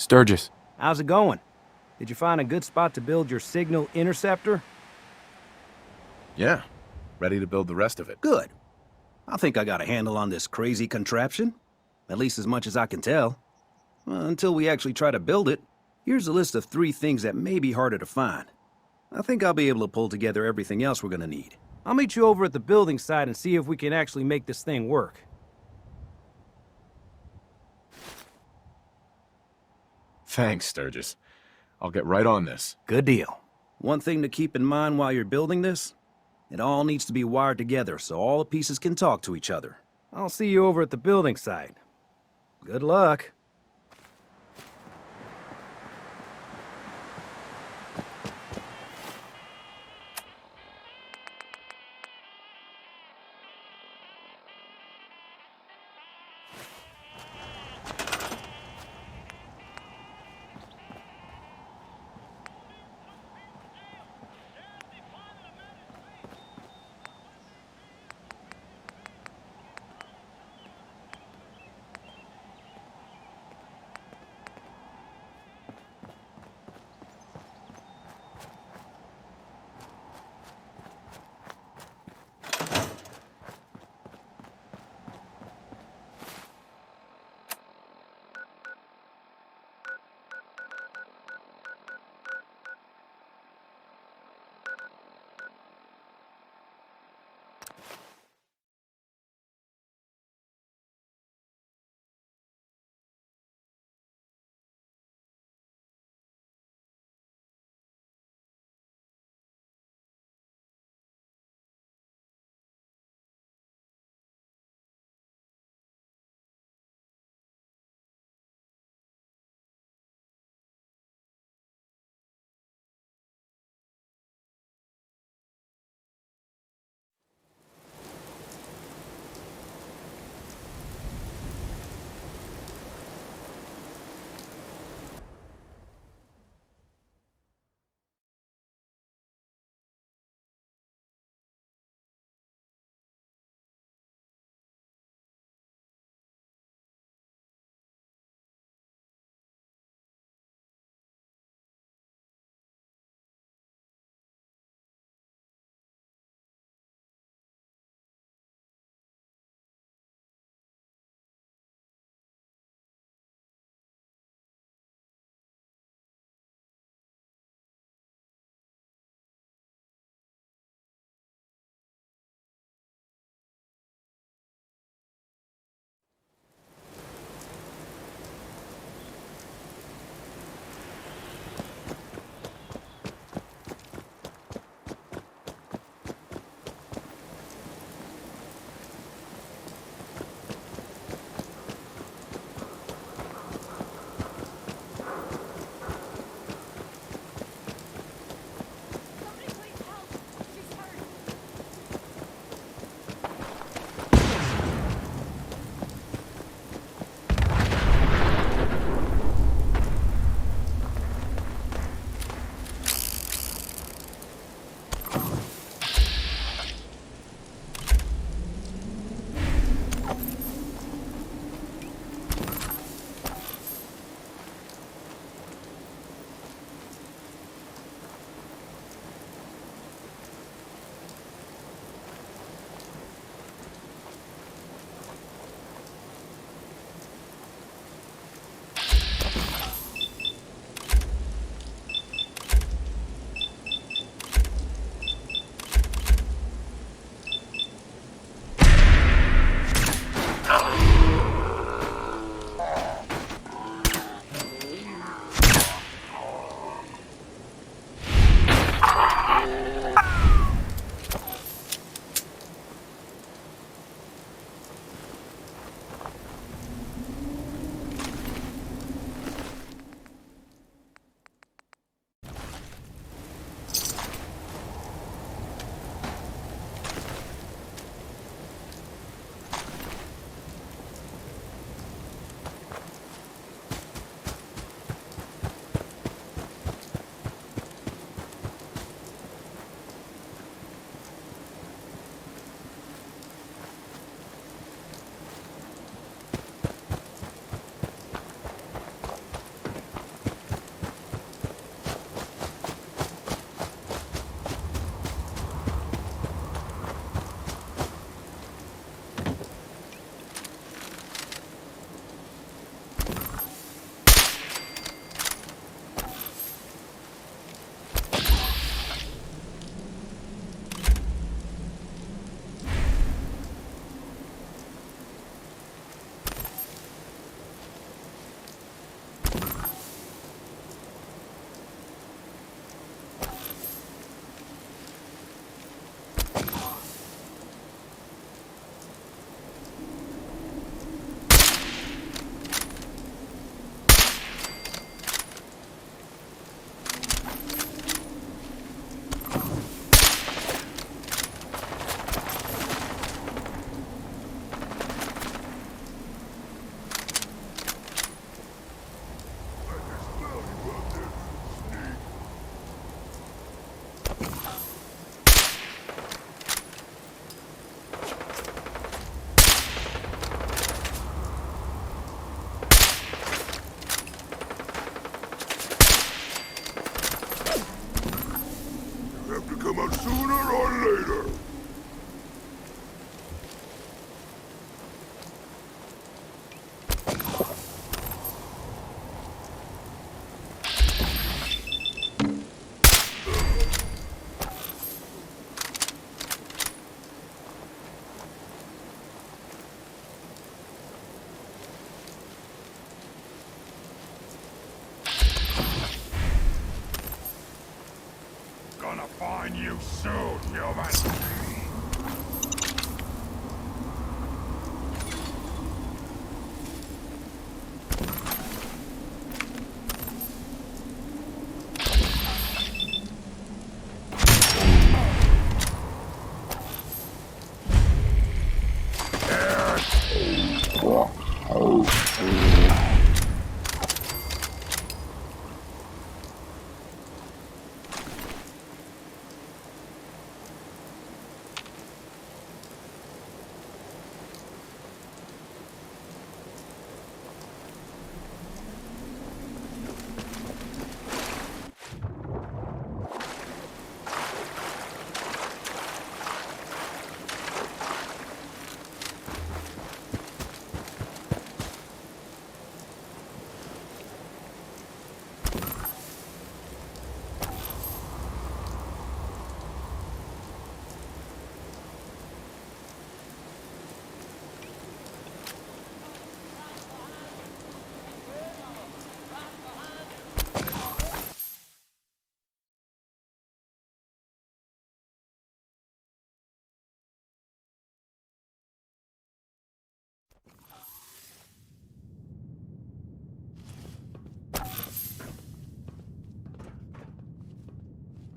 Sturgis. How's it going? Did you find a good spot to build your signal interceptor? Yeah, ready to build the rest of it. Good. I think I got a handle on this crazy contraption. At least as much as I can tell. Until we actually try to build it, here's a list of 3 things that may be harder to find. I think I'll be able to pull together everything else we're gonna need. I'll meet you over at the building site and see if we can actually make this thing work. Thanks, Sturgis. I'll get right on this. Good deal. One thing to keep in mind while you're building this, it all needs to be wired together so all the pieces can talk to each other. I'll see you over at the building site. Good luck.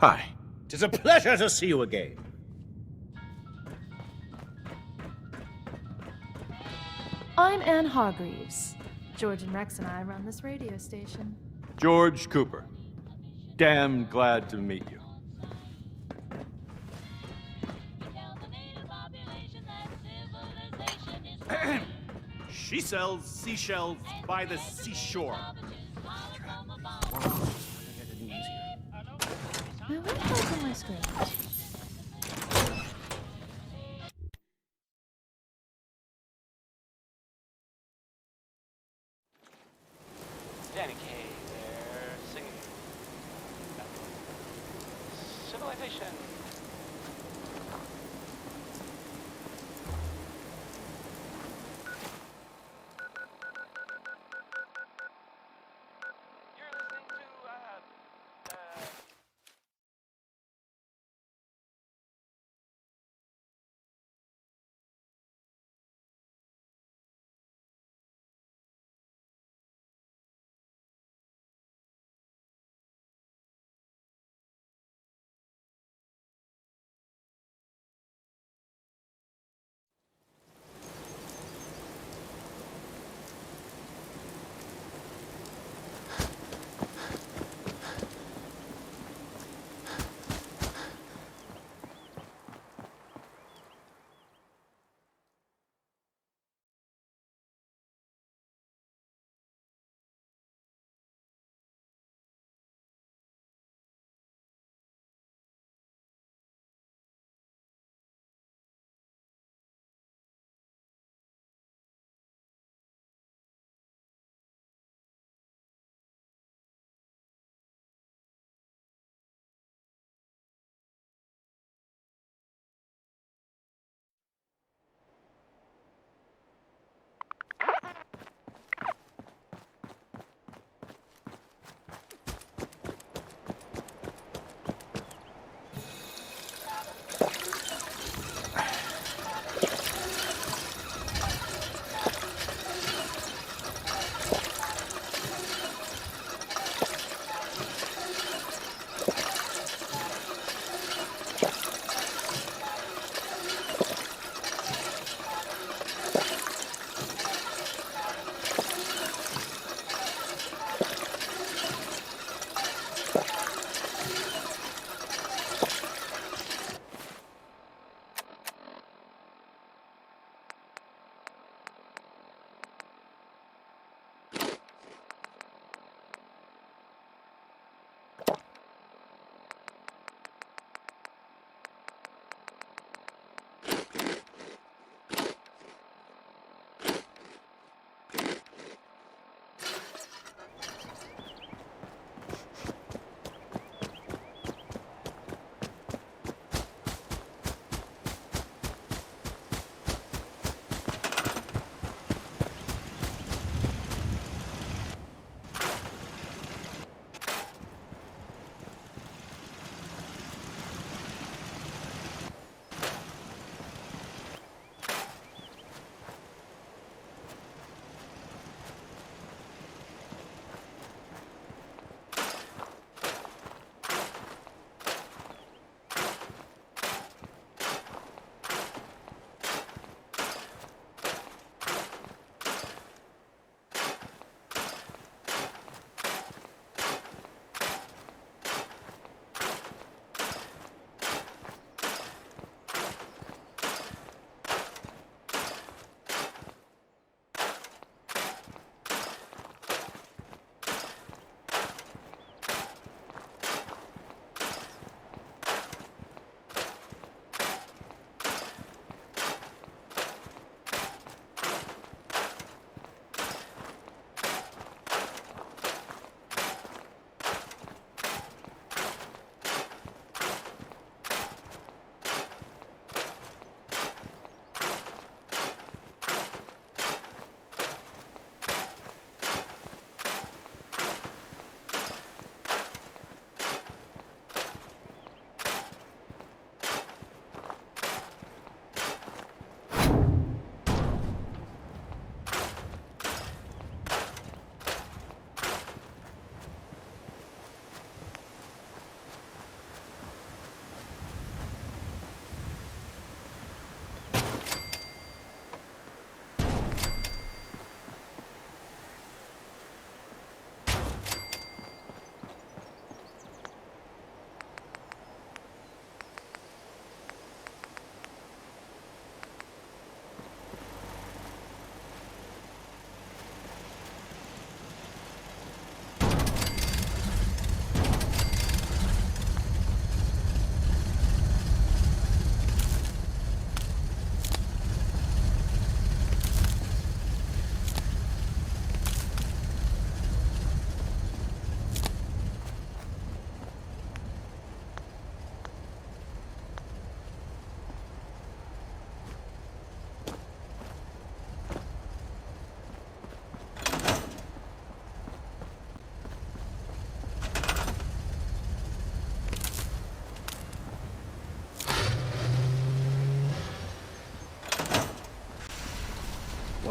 Hi. Tis a pleasure to see you again. I'm Anne Hargreaves. George and Rex and I run this radio station. George Cooper. Damn glad to meet you. She sells seashells by the seashore. Now, where the hell's on my screen? Danny Kaye there, singing Civilization. You're listening to,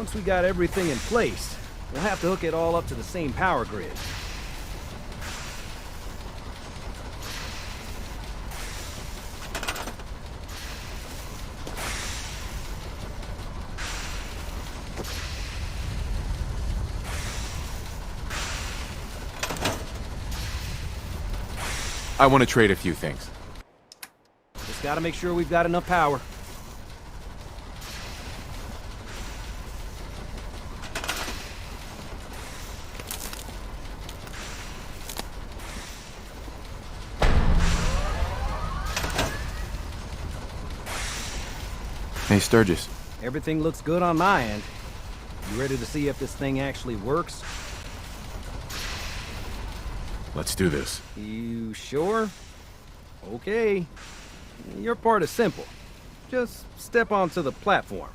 Once we got everything in place, we'll have to hook it all up to the same power grid. I want to trade a few things. Just gotta make sure we've got enough power. Hey, Sturgis. Everything looks good on my end. You ready to see if this thing actually works? Let's do this. You sure? Okay. Your part is simple. Just step onto the platform.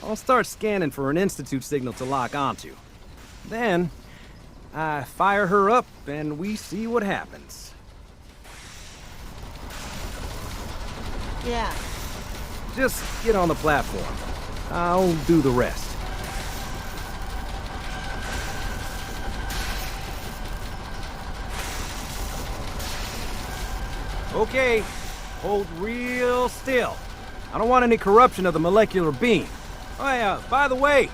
I'll start scanning for an Institute signal to lock onto. Then, I fire her up and we see what happens. Yeah. Just get on the platform. I'll do the rest. Okay, hold real still. I don't want any corruption of the molecular beam. Oh yeah, by the way,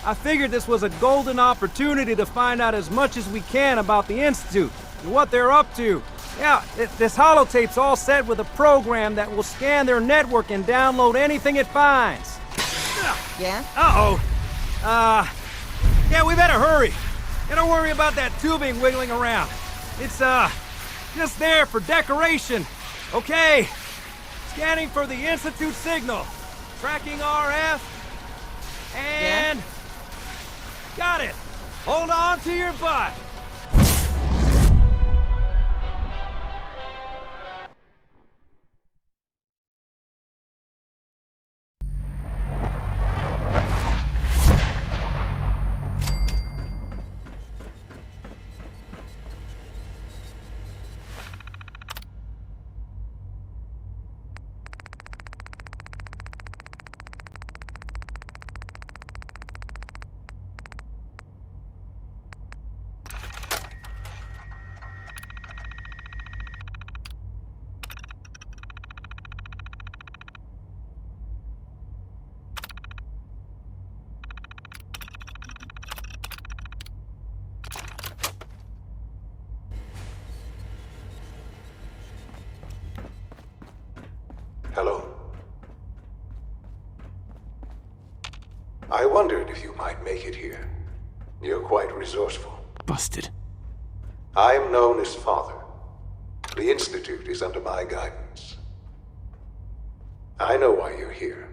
I figured this was a golden opportunity to find out as much as we can about the Institute and what they're up to. Yeah, this holotape's all set with a program that will scan their network and download anything it finds. Yeah? Uh-oh. Yeah, we better hurry. And don't worry about that tubing wiggling around. It's, just there for decoration. Okay. Scanning for the Institute signal. Tracking RF. And... Got it. Hold on to your butt. Hello. I wondered if you might make it here. You're quite resourceful. Busted. I'm known as Father. The Institute is under my guidance. I know why you're here.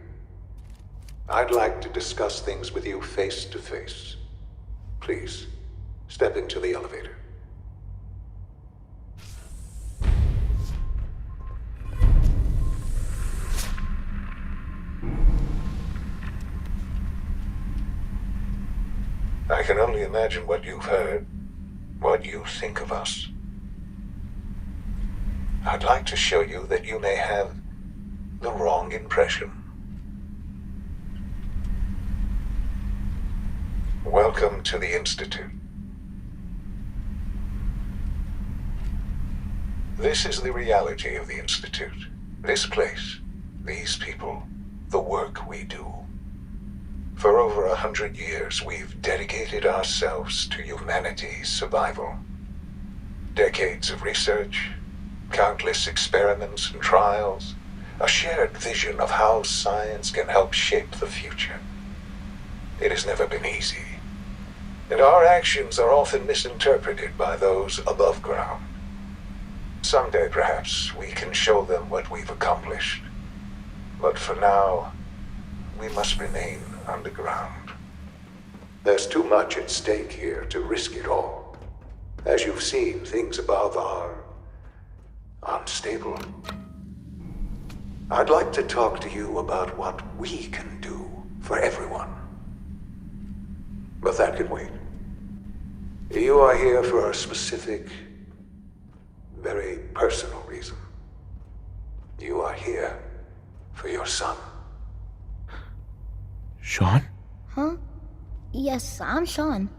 I'd like to discuss things with you face to face. Please, step into the elevator. I can only imagine what you've heard, what you think of us. I'd like to show you that you may have the wrong impression. Welcome to the Institute. This is the reality of the Institute. This place, these people, the work we do. For over 100 years, we've dedicated ourselves to humanity's survival. Decades of research, countless experiments and trials, a shared vision of how science can help shape the future. It has never been easy, and our actions are often misinterpreted by those above ground. Someday, perhaps, we can show them what we've accomplished. But for now, we must remain underground. There's too much at stake here to risk it all. As you've seen, things above are unstable. I'd like to talk to you about what we can do for everyone. But that can wait. You are here for a specific, very personal reason. You are here for your son. Sean? Huh? Yes, I'm Sean.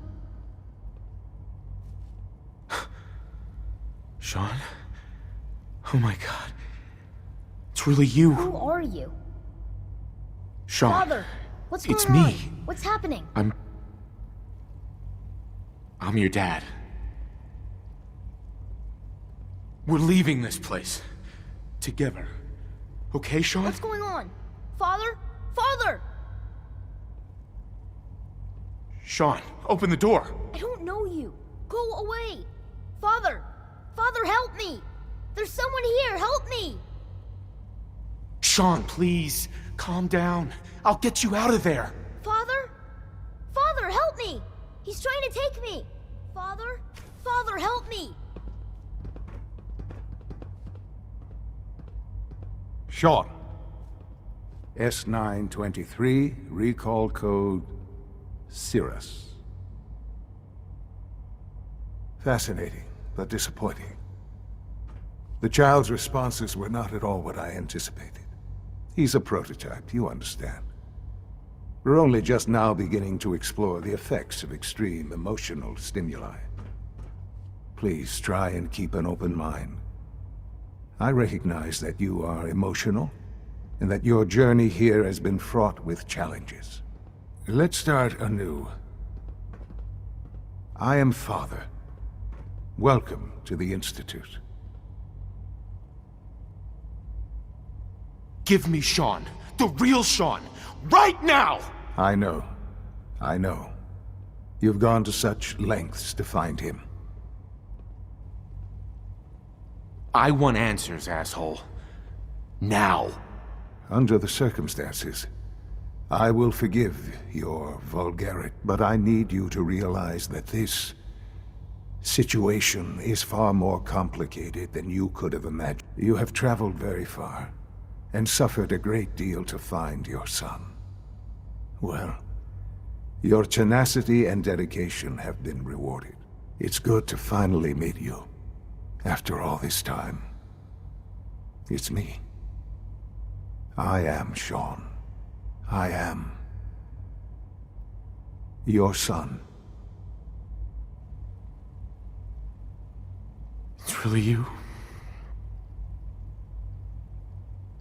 Sean? Oh my god. It's really you. Who are you? Sean. Father, what's going It's on? me. What's happening? I'm your dad. We're leaving this place. Together. Okay, Sean? What's going on? Father? Father! Sean, open the door. I don't know you. Go away. Father! Father, help me! There's someone here, help me! Sean, please. Calm down. I'll get you out of there. Father? Father, help me! He's trying to take me! Father? Father, help me! Sean. S923, recall code Cirrus. Fascinating, but disappointing. The child's responses were not at all what I anticipated. He's a prototype, you understand. We're only just now beginning to explore the effects of extreme emotional stimuli. Please try and keep an open mind. I recognize that you are emotional, and that your journey here has been fraught with challenges. Let's start anew. I am Father. Welcome to the Institute. Give me Sean. The real Sean. Right now! I know. I know. You've gone to such lengths to find him. I want answers, asshole. Now. Under the circumstances, I will forgive your vulgarity, but I need you to realize that this situation is far more complicated than you could have imagined. You have traveled very far, and suffered a great deal to find your son. Well, your tenacity and dedication have been rewarded. It's good to finally meet you, after all this time. It's me. I am Sean. I am your son. It's really you?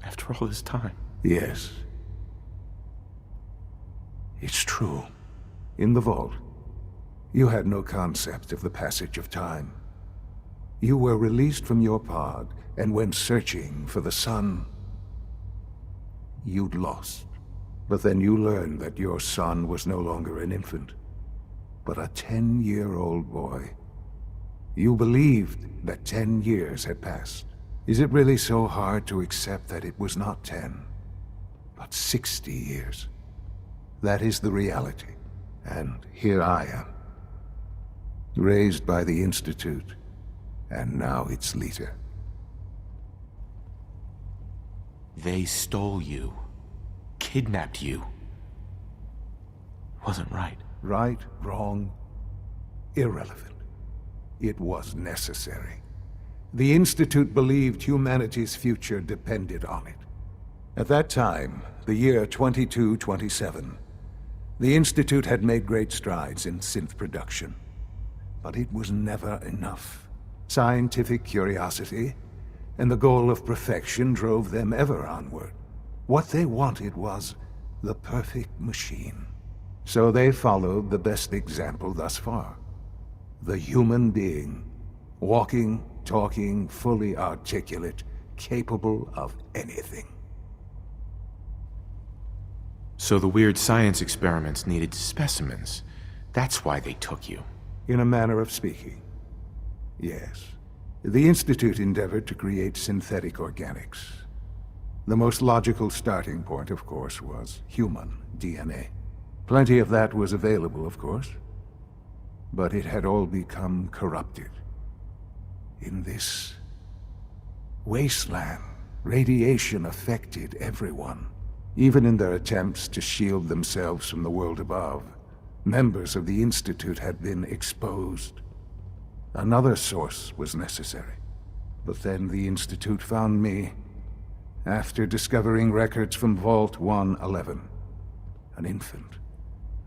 After all this time? Yes. It's true. In the vault, you had no concept of the passage of time. You were released from your pod and went searching for the son you'd lost. But then you learned that your son was no longer an infant, but a 10-year-old boy. You believed that 10 years had passed. Is it really so hard to accept that it was not 10, but 60 years? That is the reality. And here I am, raised by the Institute, and now its leader. They stole you. Kidnapped you. Wasn't right. Right, wrong, irrelevant. It was necessary. The Institute believed humanity's future depended on it. At that time, the year 2227, the Institute had made great strides in synth production. But it was never enough. Scientific curiosity and the goal of perfection drove them ever onward. What they wanted was the perfect machine. So they followed the best example thus far. The human being, walking, talking, fully articulate, capable of anything. So the weird science experiments needed specimens. That's why they took you. In a manner of speaking, yes. The Institute endeavored to create synthetic organics. The most logical starting point, of course, was human DNA. Plenty of that was available, of course, but it had all become corrupted. In this wasteland, radiation affected everyone. Even in their attempts to shield themselves from the world above, members of the Institute had been exposed. Another source was necessary. But then the Institute found me, after discovering records from Vault 111. An infant,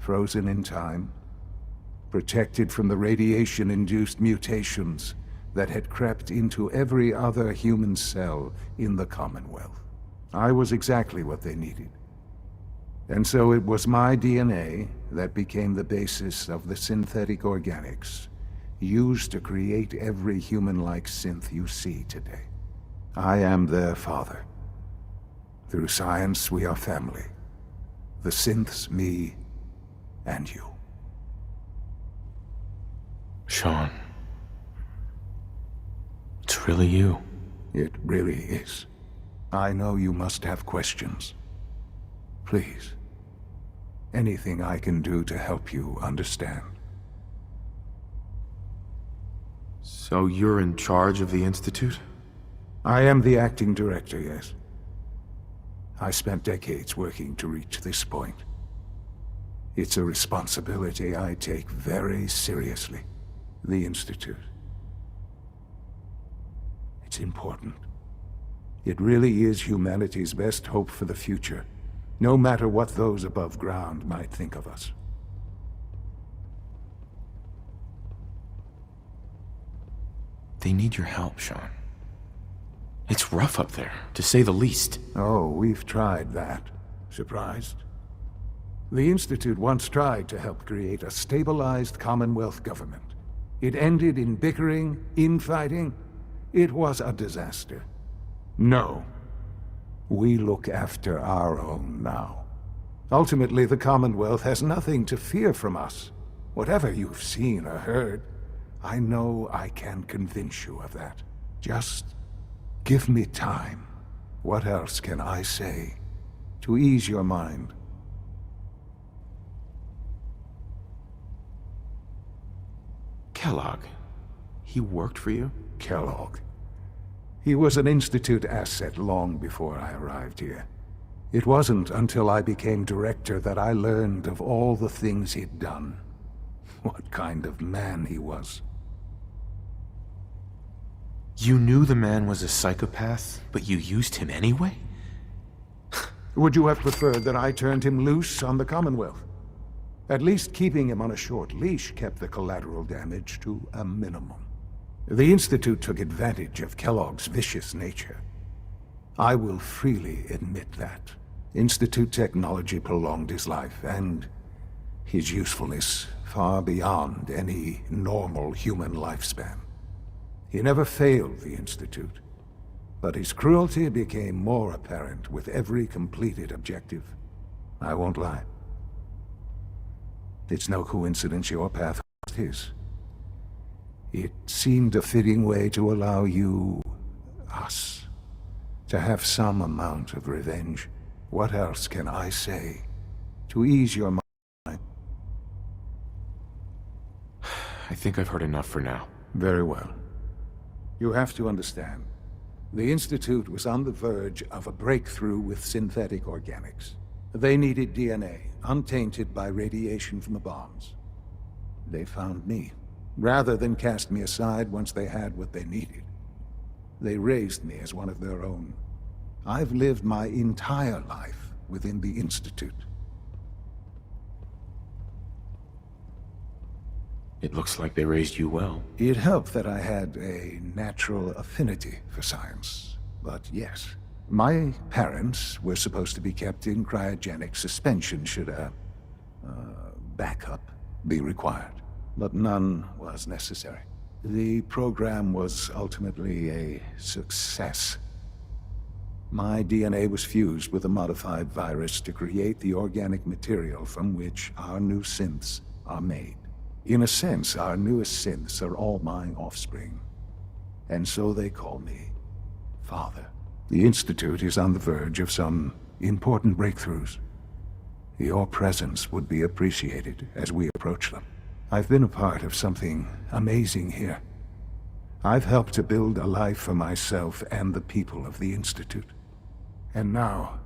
frozen in time, protected from the radiation-induced mutations that had crept into every other human cell in the Commonwealth. I was exactly what they needed. And so it was my DNA that became the basis of the synthetic organics used to create every human-like synth you see today. I am their father. Through science, we are family. The synths, me, and you. Sean. It's really you. It really is. I know you must have questions. Please. Anything I can do to help you understand. So you're in charge of the Institute? I am the acting director, yes. I spent decades working to reach this point. It's a responsibility I take very seriously. The Institute. It's important. It really is humanity's best hope for the future, no matter what those above ground might think of us. They need your help, Sean. It's rough up there, to say the least. Oh, we've tried that. Surprised? The Institute once tried to help create a stabilized Commonwealth government. It ended in bickering, infighting. It was a disaster. No. We look after our own now. Ultimately, the Commonwealth has nothing to fear from us. Whatever you've seen or heard, I know I can convince you of that. Just give me time. What else can I say to ease your mind? Kellogg. He worked for you? Kellogg. He was an Institute asset long before I arrived here. It wasn't until I became director that I learned of all the things he'd done. What kind of man he was. You knew the man was a psychopath, but you used him anyway? Would you have preferred that I turned him loose on the Commonwealth? At least keeping him on a short leash kept the collateral damage to a minimum. The Institute took advantage of Kellogg's vicious nature. I will freely admit that. Institute technology prolonged his life, and his usefulness far beyond any normal human lifespan. He never failed the Institute, but his cruelty became more apparent with every completed objective. I won't lie. It's no coincidence your path was his. It seemed a fitting way to allow you, us, to have some amount of revenge. What else can I say to ease your mind? I think I've heard enough for now. Very well. You have to understand, the Institute was on the verge of a breakthrough with synthetic organics. They needed DNA, untainted by radiation from the bombs. They found me. Rather than cast me aside once they had what they needed, they raised me as one of their own. I've lived my entire life within the Institute. It looks like they raised you well. It helped that I had a natural affinity for science. But yes, my parents were supposed to be kept in cryogenic suspension should a backup be required. But none was necessary. The program was ultimately a success. My DNA was fused with a modified virus to create the organic material from which our new synths are made. In a sense, our newest synths are all my offspring. And so they call me Father. The Institute is on the verge of some important breakthroughs. Your presence would be appreciated as we approach them. I've been a part of something amazing here. I've helped to build a life for myself and the people of the Institute. And now,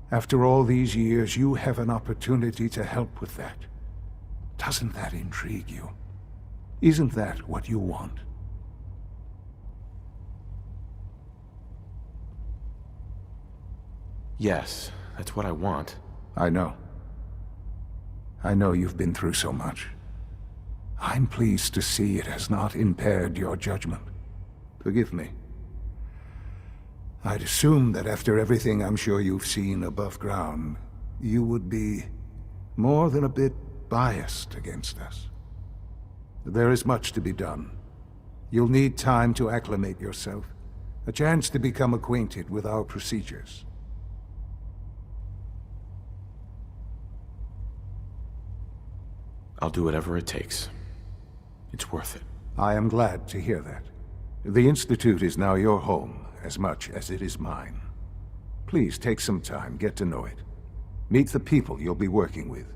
after all these years, you have an opportunity to help with that. Doesn't that intrigue you? Isn't that what you want? Yes, that's what I want. I know. I know you've been through so much. I'm pleased to see it has not impaired your judgment. Forgive me. I'd assumed that after everything I'm sure you've seen above ground, you would be more than a bit biased against us. There is much to be done. You'll need time to acclimate yourself, a chance to become acquainted with our procedures. I'll do whatever it takes. It's worth it. I am glad to hear that. The Institute is now your home, as much as it is mine. Please take some time, get to know it. Meet the people you'll be working with.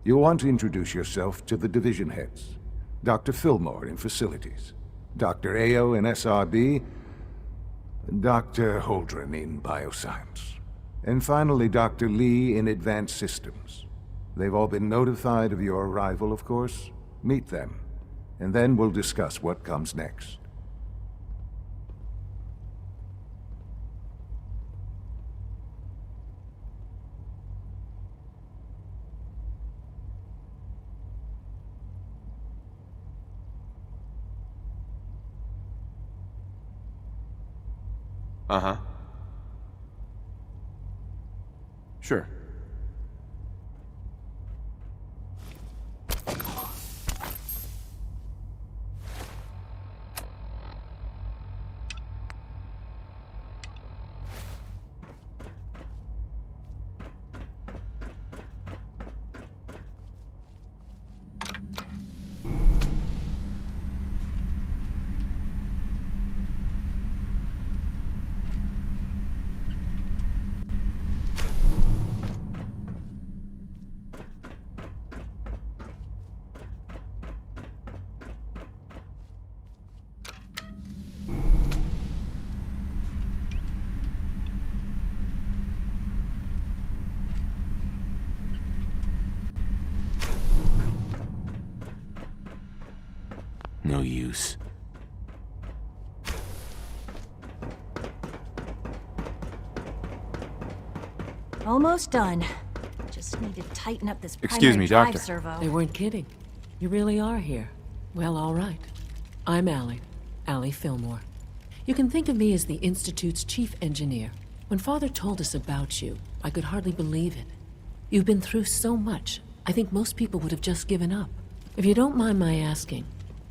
You'll want to introduce yourself to the division heads. Dr. Fillmore in Facilities, Dr. Ayo in SRB, Dr. Holdren in Bioscience, and finally Dr. Lee in Advanced Systems. They've all been notified of your arrival, of course. Meet them, and then we'll discuss what comes next. Uh-huh. Sure. No use. Almost done. Just need to tighten up this Excuse me, primary drive Doctor. servo. They weren't kidding. You really are here. Well, all right. I'm Allie Fillmore. You can think of me as the Institute's chief engineer. When Father told us about you, I could hardly believe it. You've been through so much, I think most people would have just given up. If you don't mind my asking,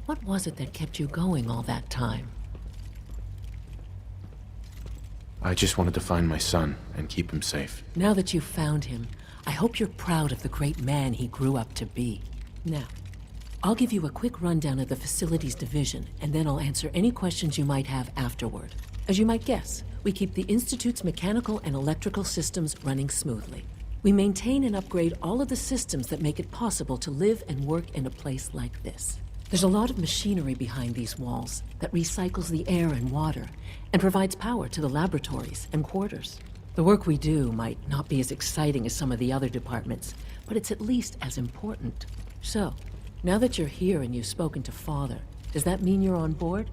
what was it that kept you going all that time? I just wanted to find my son and keep him safe. Now that you've found him, I hope you're proud of the great man he grew up to be. Now, I'll give you a quick rundown of the Facilities Division, and then I'll answer any questions you might have afterward. As you might guess, we keep the Institute's mechanical and electrical systems running smoothly. We maintain and upgrade all of the systems that make it possible to live and work in a place like this. There's a lot of machinery behind these walls that recycles the air and water and provides power to the laboratories and quarters. The work we do might not be as exciting as some of the other departments, but it's at least as important. So, now that you're here and you've spoken to Father, does that mean you're on board?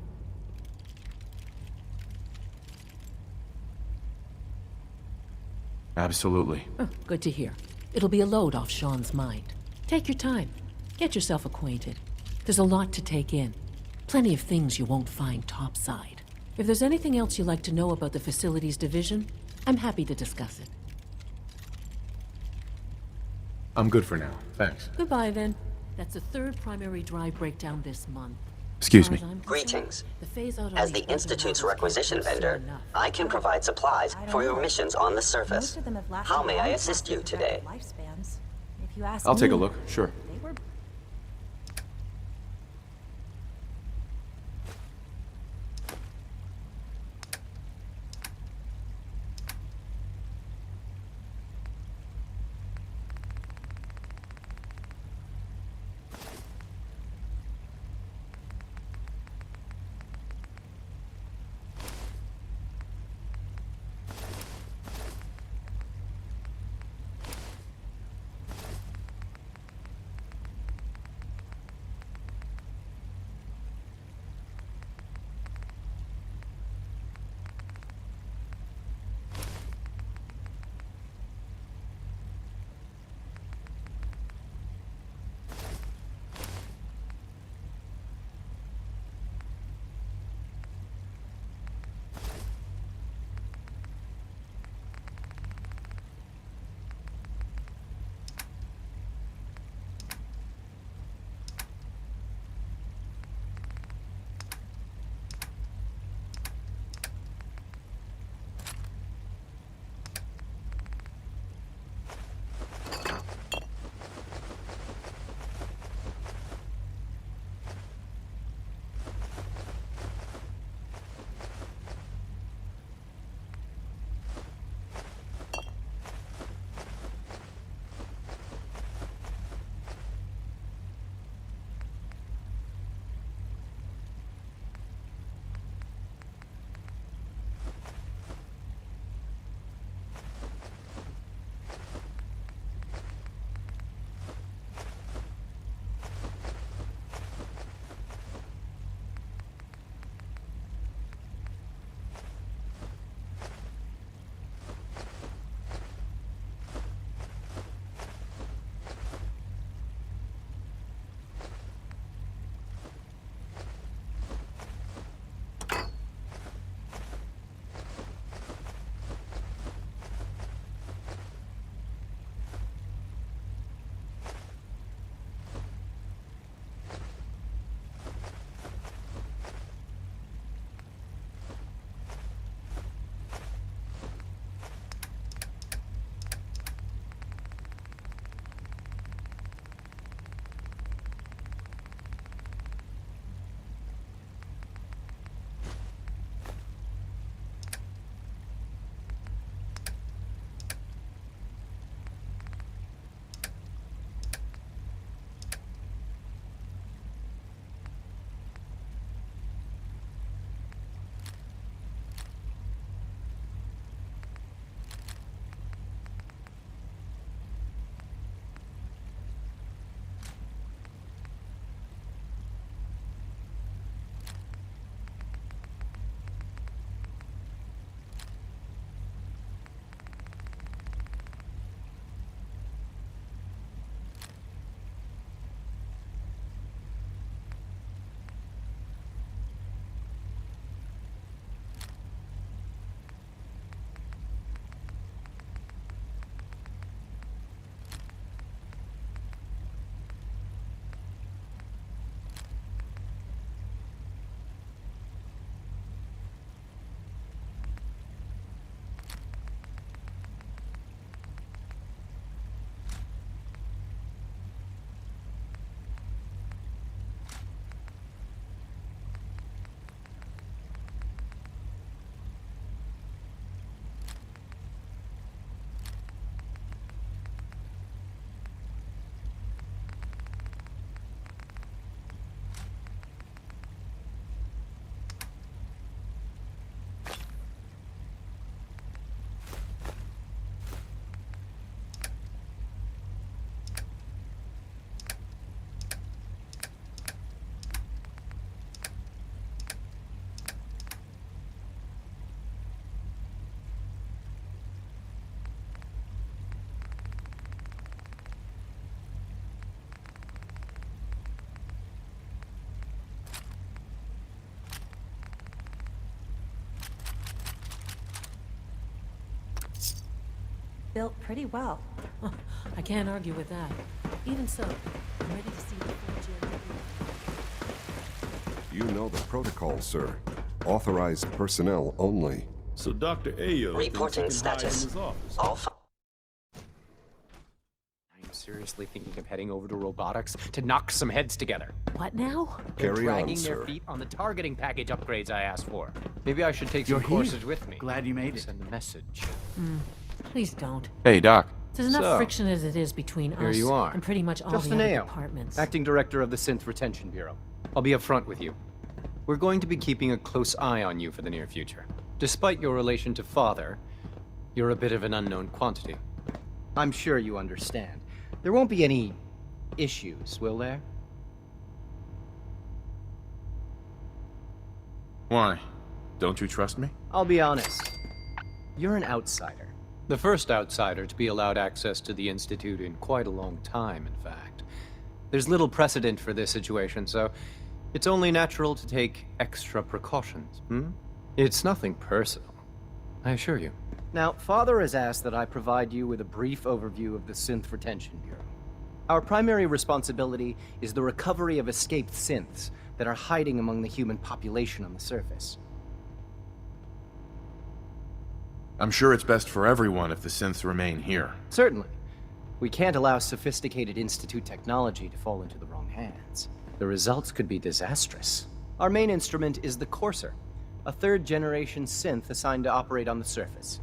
Absolutely. Oh, good to hear. It'll be a load off Sean's mind. Take your time. Get yourself acquainted. There's a lot to take in. Plenty of things you won't find topside. If there's anything else you'd like to know about the Facilities Division, I'm happy to discuss it. I'm good for now. Thanks. Goodbye, then. That's the third primary drive breakdown this month. Excuse me. Greetings. As the Institute's requisition vendor, I can provide supplies for your missions on the surface. How may I assist you today? I'll take a look, sure. built pretty well. I can't argue with that. Even so, I'm ready to see the full You know the protocol, sir. Authorized personnel only. So Dr. Ayo Reporting status. All I'm seriously thinking of heading over to robotics to knock some heads together. What now? They're Carry on, dragging their sir. feet on the targeting package upgrades I asked for. Maybe I should take some courses with me. Glad you made it. Send a message. Please don't. Hey, Doc. There's enough So, friction as it is between Here us you are. and pretty much all Just the an other AO, departments. acting director of the Synth Retention Bureau. I'll be upfront with you. We're going to be keeping a close eye on you for the near future. Despite your relation to Father, you're a bit of an unknown quantity. I'm sure you understand. There won't be any issues, will there? Why? Don't you trust me? I'll be honest. You're an outsider. The first outsider to be allowed access to the Institute in quite a long time, in fact. There's little precedent for this situation, so it's only natural to take extra precautions, It's nothing personal, I assure you. Now, Father has asked that I provide you with a brief overview of the Synth Retention Bureau. Our primary responsibility is the recovery of escaped synths that are hiding among the human population on the surface. I'm sure it's best for everyone if the synths remain here. Certainly. We can't allow sophisticated Institute technology to fall into the wrong hands. The results could be disastrous. Our main instrument is the Courser, a third-generation synth assigned to operate on the surface.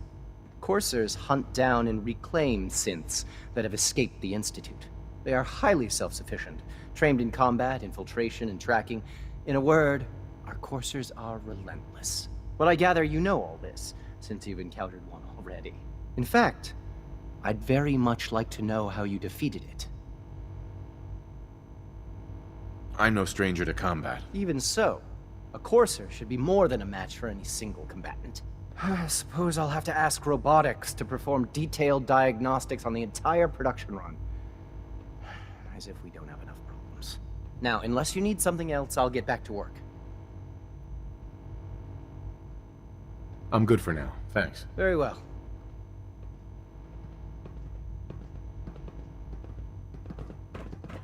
Coursers hunt down and reclaim synths that have escaped the Institute. They are highly self-sufficient, trained in combat, infiltration, and tracking. In a word, our Coursers are relentless. But I gather you know all this, since you've encountered one already. In fact, I'd very much like to know how you defeated it. I'm no stranger to combat. Even so, a Courser should be more than a match for any single combatant. I suppose I'll have to ask robotics to perform detailed diagnostics on the entire production run. As if we don't have enough problems. Now, unless you need something else, I'll get back to work. I'm good for now, thanks. Very well.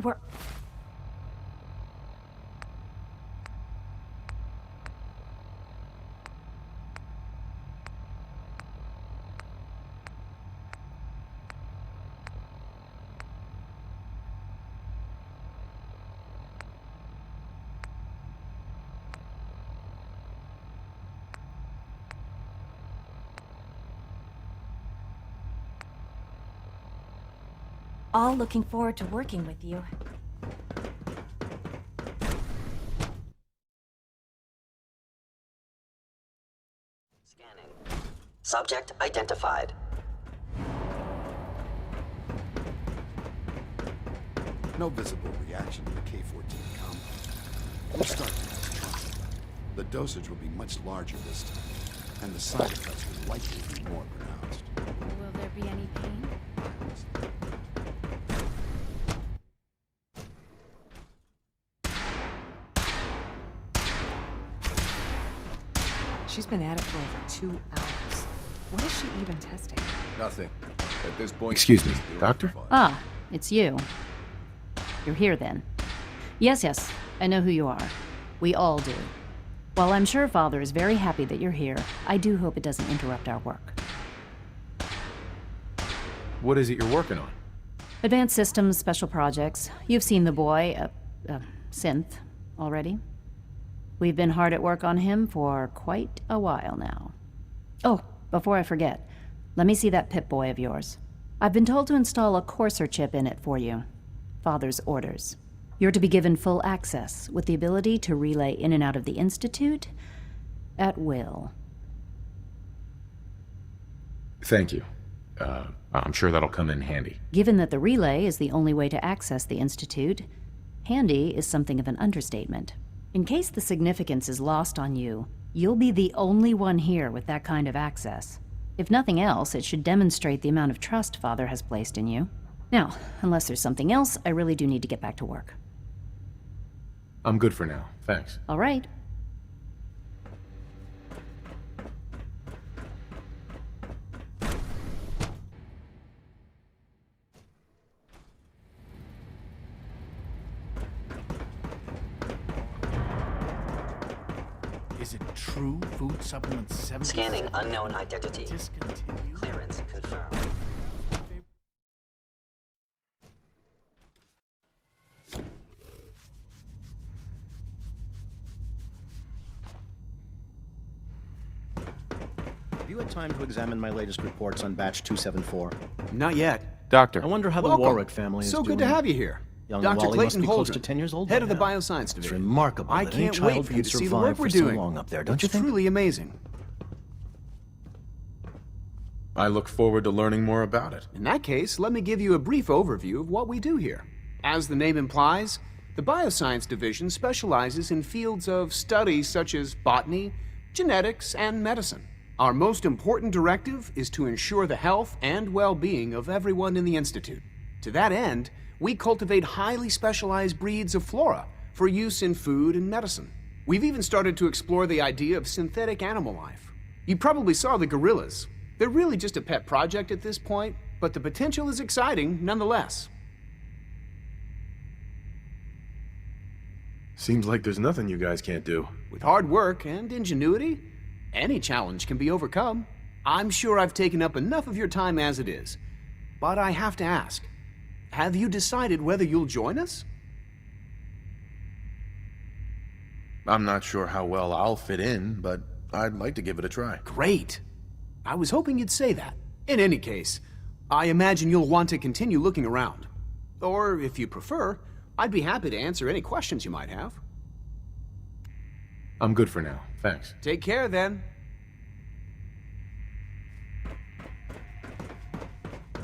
We're... all looking forward to working with you. Scanning. Subject identified. No visible reaction to the K-14 compound. We'll start with destruction. The dosage will be much larger this time, and the side effects will likely be more pronounced. Will there be any pain? She's been at it for over 2 hours. What is she even testing? Nothing. At this point... Excuse me, Doctor? Ah, it's you. You're here then. Yes, I know who you are. We all do. While I'm sure Father is very happy that you're here, I do hope it doesn't interrupt our work. What is it you're working on? Advanced systems, special projects. You've seen the boy, Synth, already. We've been hard at work on him for quite a while now. Oh, before I forget, let me see that Pip-Boy of yours. I've been told to install a Courser chip in it for you. Father's orders. You're to be given full access, with the ability to relay in and out of the Institute at will. Thank you. I'm sure that'll come in handy. Given that the relay is the only way to access the Institute, handy is something of an understatement. In case the significance is lost on you, you'll be the only one here with that kind of access. If nothing else, it should demonstrate the amount of trust Father has placed in you. Now, unless there's something else, I really do need to get back to work. I'm good for now, thanks. All right. Is it true food supplements 70? Scanning unknown identity. Discontinued? Clearance confirmed. Have you had time to examine my latest reports on batch 274? Not yet. Doctor. I wonder how Welcome. the Warwick family is So doing. good to have you here. Young Dr. Wally Clayton must be close Holdren, to 10 years old head by of the now. Bioscience It's Division. remarkable I that any can't child wait for you can to see the work survive we're for so doing. long up there, don't you It's think? truly amazing. I look forward to learning more about it. In that case, let me give you a brief overview of what we do here. As the name implies, the Bioscience Division specializes in fields of study such as botany, genetics, and medicine. Our most important directive is to ensure the health and well-being of everyone in the Institute. To that end, we cultivate highly specialized breeds of flora for use in food and medicine. We've even started to explore the idea of synthetic animal life. You probably saw the gorillas. They're really just a pet project at this point, but the potential is exciting nonetheless. Seems like there's nothing you guys can't do. With hard work and ingenuity, any challenge can be overcome. I'm sure I've taken up enough of your time as it is. But I have to ask, have you decided whether you'll join us? I'm not sure how well I'll fit in, but I'd like to give it a try. Great. I was hoping you'd say that. In any case, I imagine you'll want to continue looking around. Or, if you prefer, I'd be happy to answer any questions you might have. I'm good for now, thanks. Take care, then.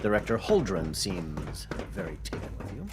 Director Holdren seems very taken with you.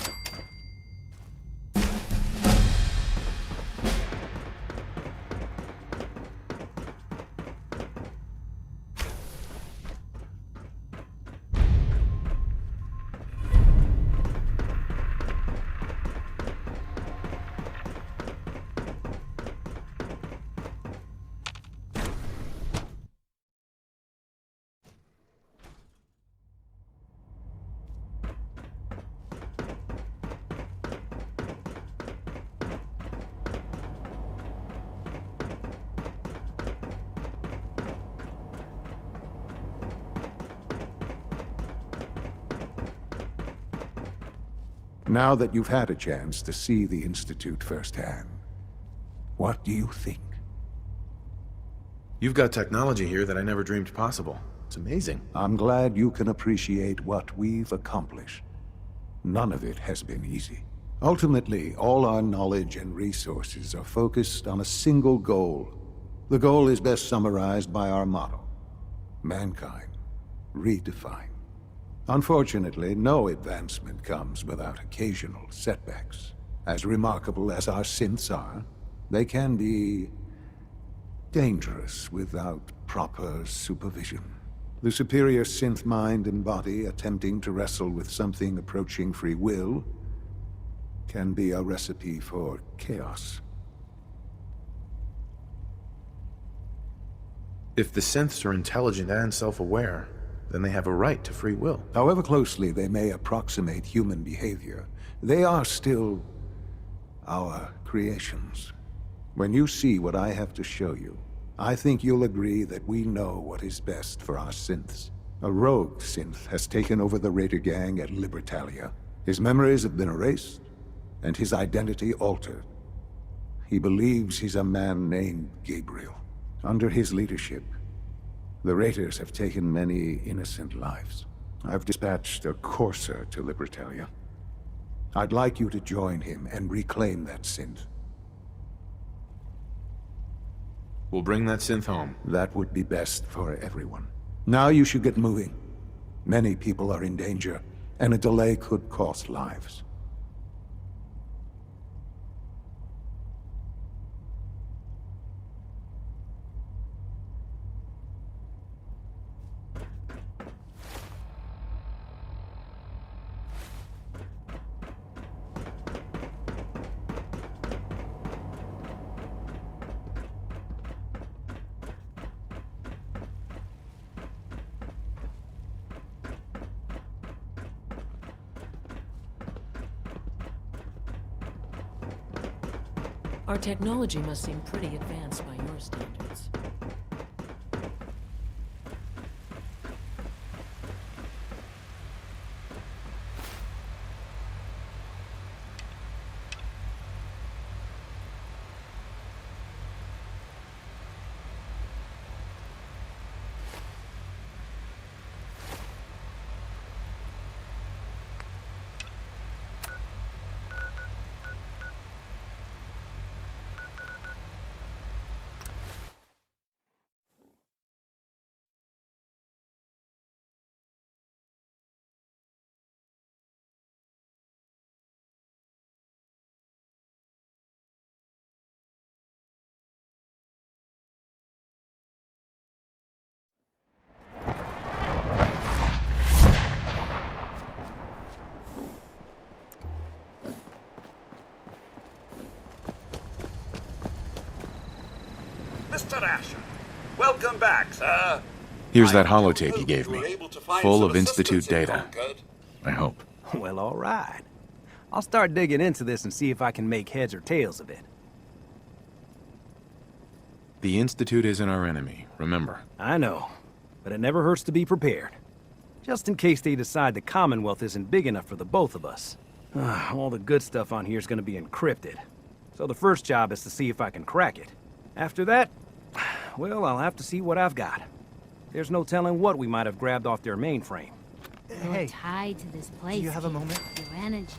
Now that you've had a chance to see the Institute firsthand, what do you think? You've got technology here that I never dreamed possible. It's amazing. I'm glad you can appreciate what we've accomplished. None of it has been easy. Ultimately, all our knowledge and resources are focused on a single goal. The goal is best summarized by our motto: mankind, redefined. Unfortunately, no advancement comes without occasional setbacks. As remarkable as our synths are, they can be dangerous without proper supervision. The superior synth mind and body attempting to wrestle with something approaching free will can be a recipe for chaos. If the synths are intelligent and self-aware, then they have a right to free will. However closely they may approximate human behavior, they are still our creations. When you see what I have to show you, I think you'll agree that we know what is best for our synths. A rogue synth has taken over the Raider gang at Libertalia. His memories have been erased, and his identity altered. He believes he's a man named Gabriel. Under his leadership, the Raiders have taken many innocent lives. I've dispatched a courser to Libertalia. I'd like you to join him and reclaim that synth. We'll bring that synth home. That would be best for everyone. Now you should get moving. Many people are in danger, and a delay could cost lives. Our technology must seem pretty advanced by your standards. Mr. Asher, welcome back, sir. Here's that holotape you gave me, full of Institute data. I hope. Well, all right. I'll start digging into this and see if I can make heads or tails of it. The Institute isn't our enemy, remember. I know, but it never hurts to be prepared. Just in case they decide the Commonwealth isn't big enough for the both of us. All the good stuff on here is going to be encrypted. So the first job is to see if I can crack it. After that, well, I'll have to see what I've got. There's no telling what we might have grabbed off their mainframe. You're tied to this place. Do you have a moment? Your energy.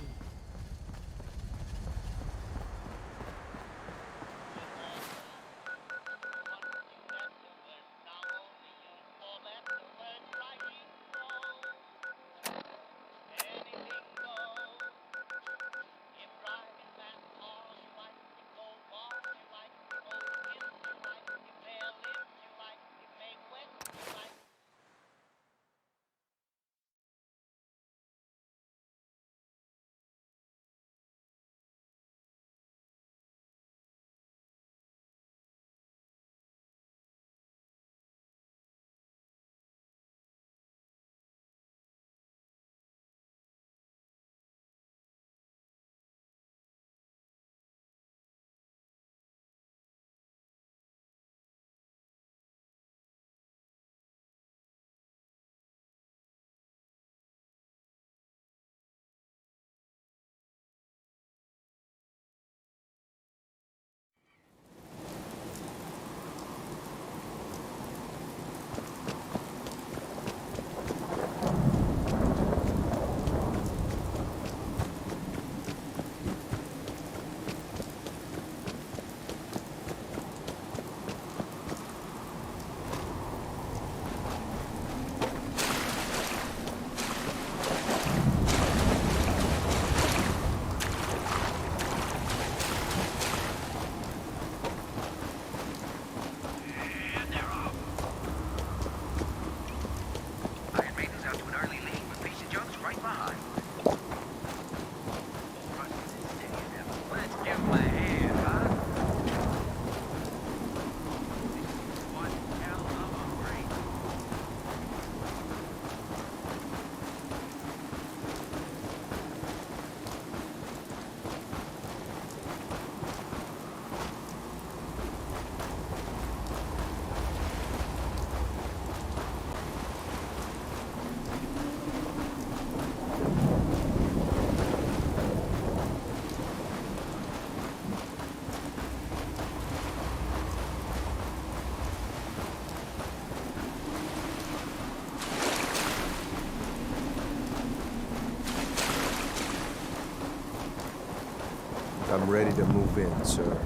I'm ready to move in, sir.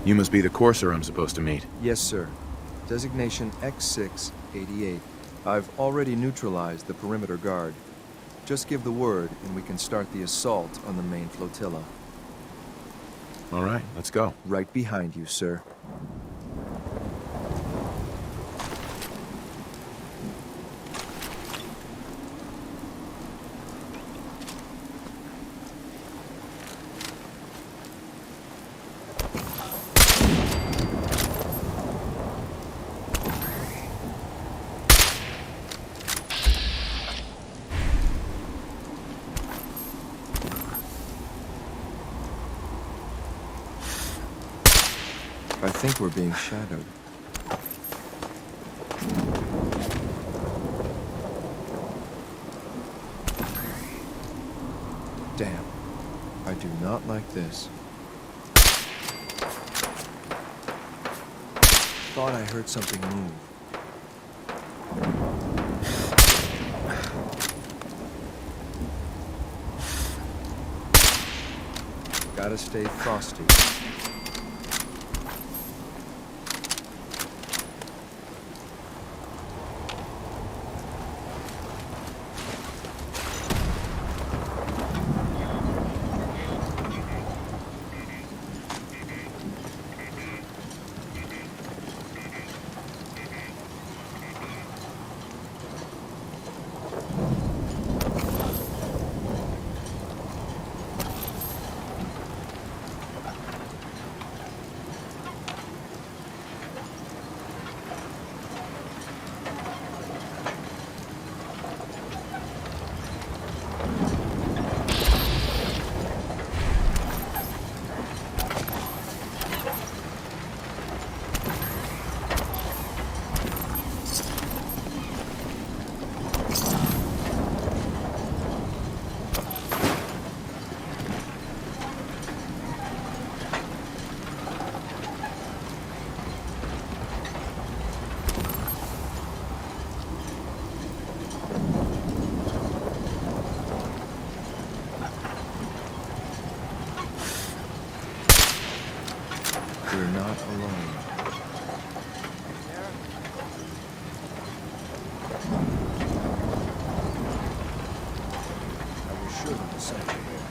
You must be the courser I'm supposed to meet. Yes, sir. Designation X688. I've already neutralized the perimeter guard. Just give the word, and we can start the assault on the main flotilla. All right, let's go. Right behind you, sir. I think we're being shadowed. Damn. I do not like this. Thought I heard something move. Gotta stay frosty. We're not alone. I was sure there was something there.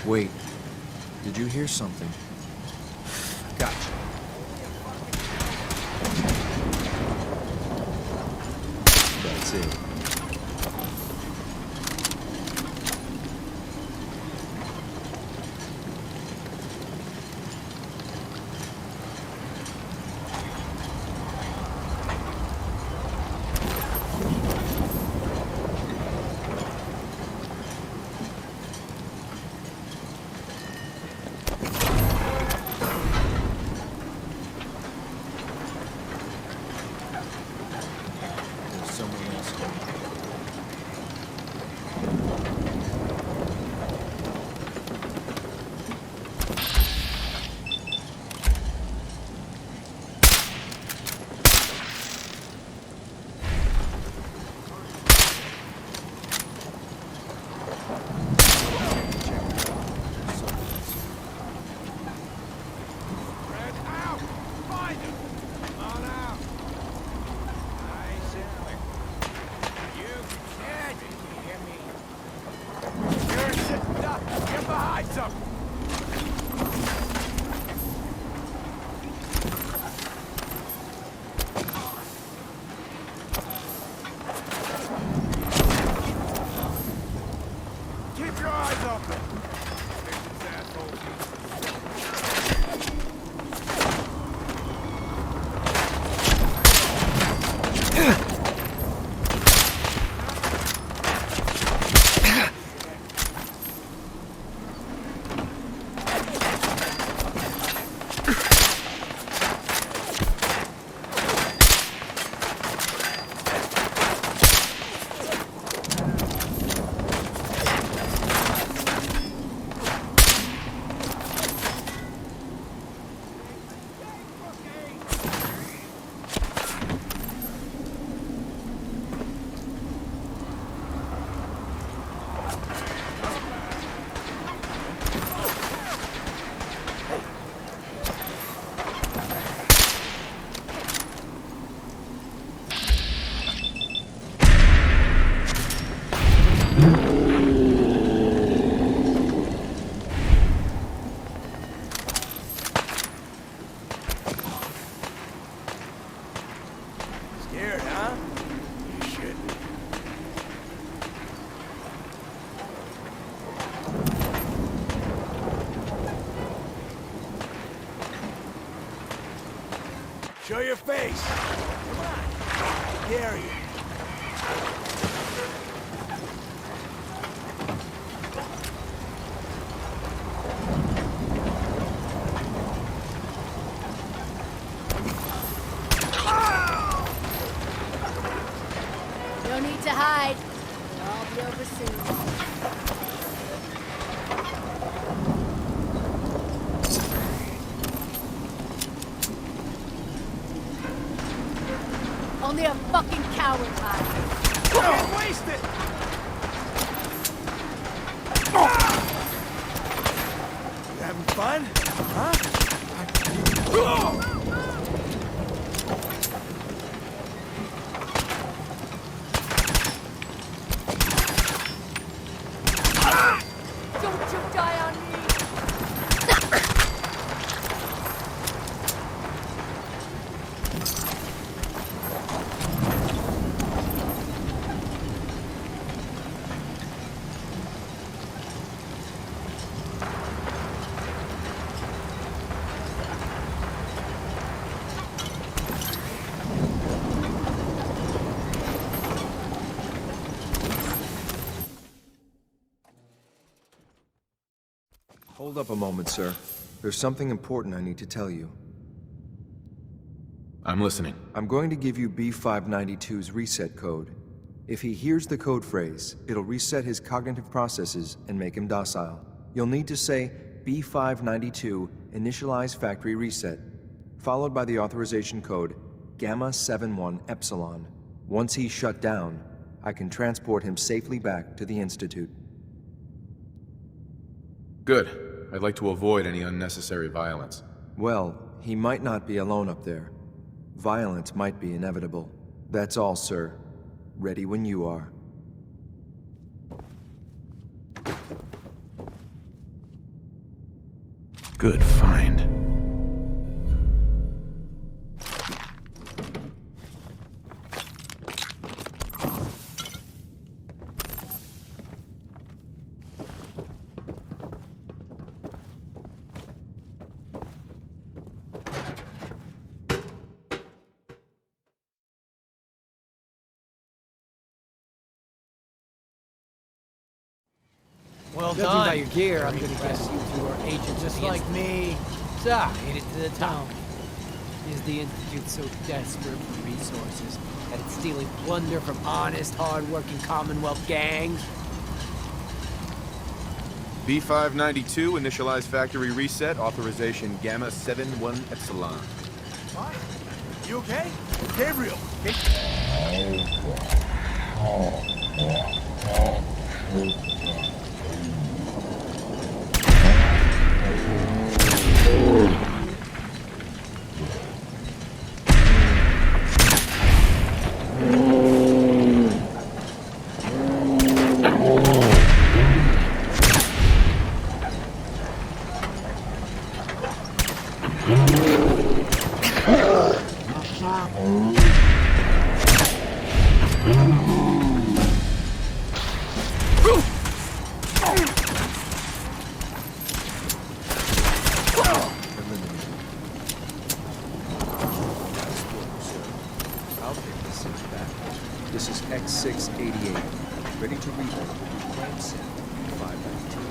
Wait, did you hear something? Gotcha. That's it. Show your face. Come on. Dare you. No need to hide. It'll all be over soon. Only a fucking coward hides. Don't waste it! You having fun? Huh? Don't you die on me! Hold up a moment, sir. There's something important I need to tell you. I'm listening. I'm going to give you B592's reset code. If he hears the code phrase, it'll reset his cognitive processes and make him docile. You'll need to say B592 initialize factory reset, followed by the authorization code Gamma 71 Epsilon. Once he's shut down, I can transport him safely back to the Institute. Good. I'd like to avoid any unnecessary violence. Well, he might not be alone up there. Violence might be inevitable. That's all, sir. Ready when you are. Good find. Well done by your gear, I'm gonna guess you two are agents just like me. So, made it to the top. Is the Institute so desperate for resources that it's stealing plunder from honest, hard-working Commonwealth gangs? B592, initialize factory reset, authorization Gamma 71 Epsilon. Fine. You okay? Gabriel. I'll take this suit back. This is X688. Ready to reload. Claim set 592.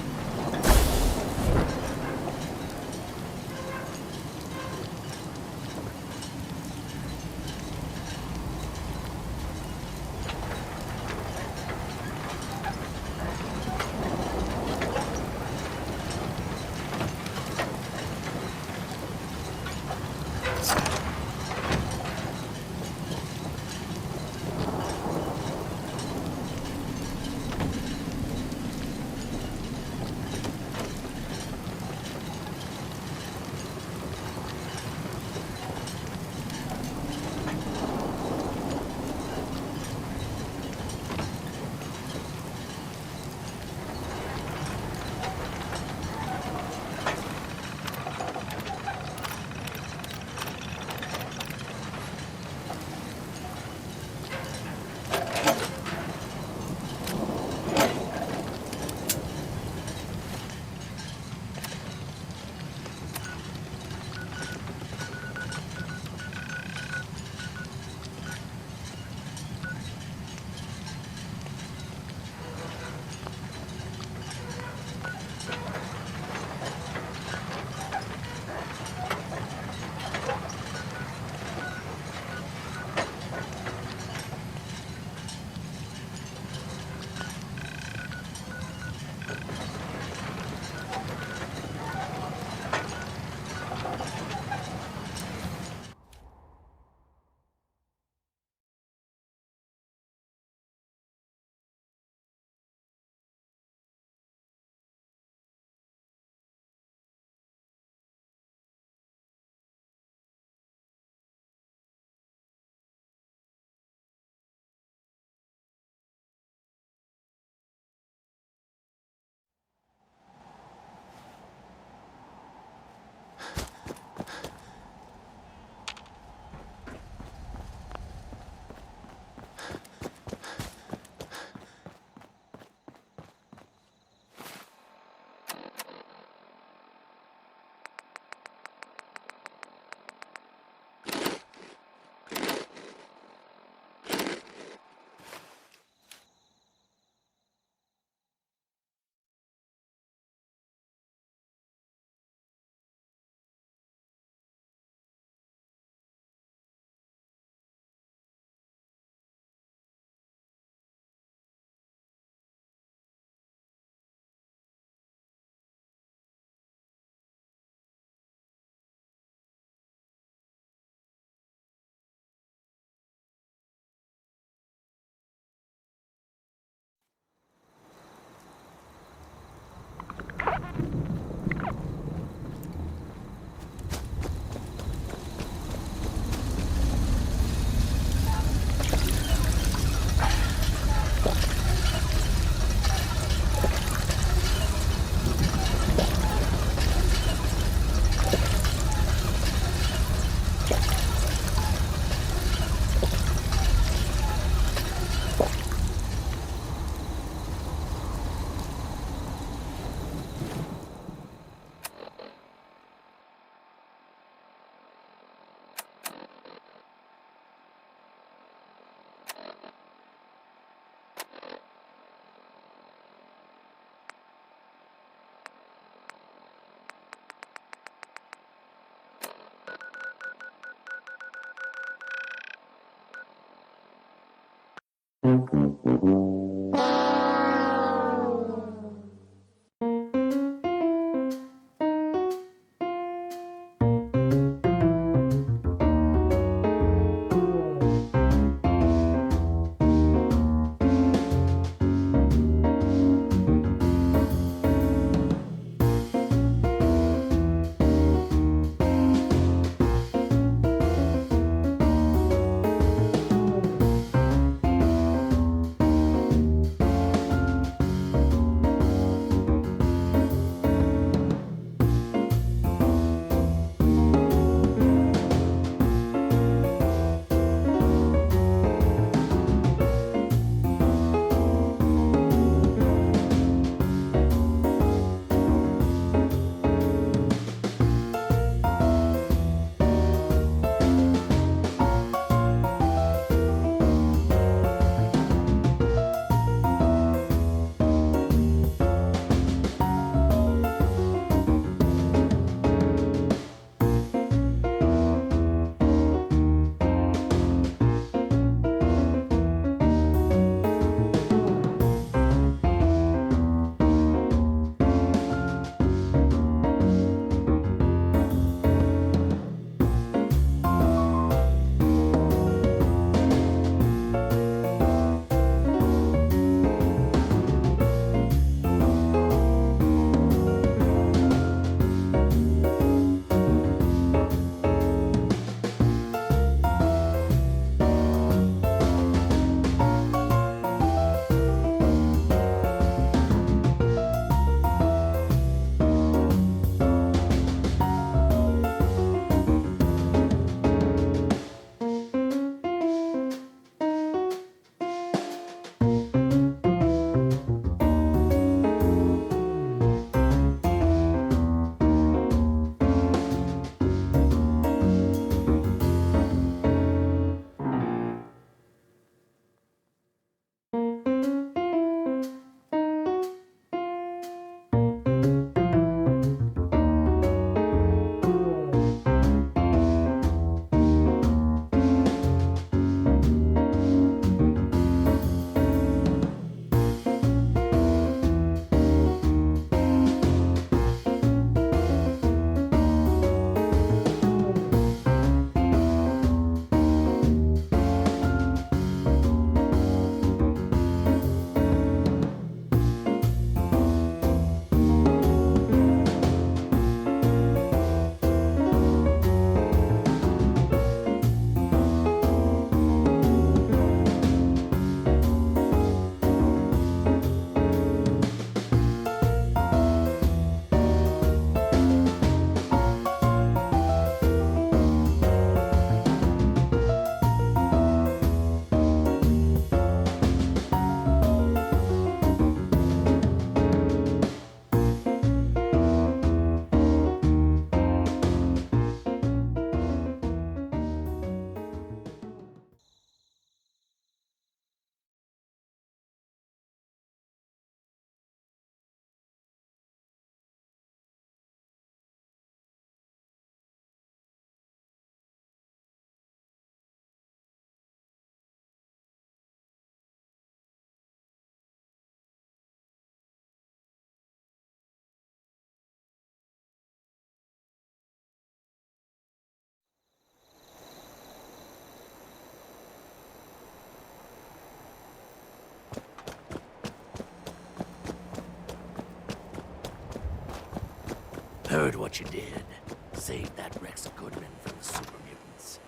Heard what you did. Saved that Rex Goodman from the super mutants.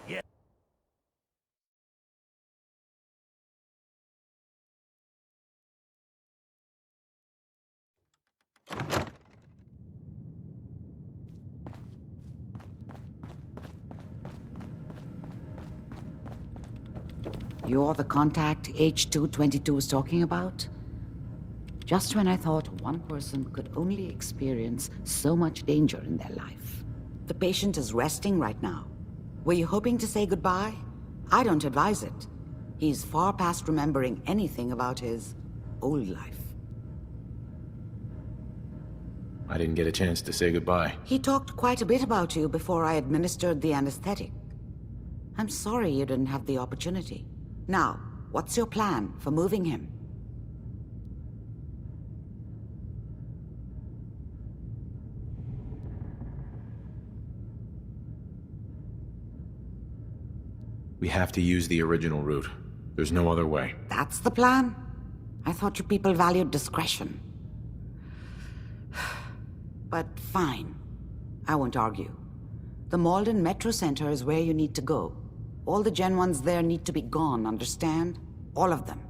Yeah. You're the contact H222 was talking about? Just when I thought one person could only experience so much danger in their life. The patient is resting right now. Were you hoping to say goodbye? I don't advise it. He's far past remembering anything about his old life. I didn't get a chance to say goodbye. He talked quite a bit about you before I administered the anesthetic. I'm sorry you didn't have the opportunity. Now, What's your plan for moving him? We have to use the original route. There's no other way. That's the plan? I thought you people valued discretion. But fine. I won't argue. The Malden Metro Center is where you need to go. All the Gen 1s there need to be gone, understand? All of them.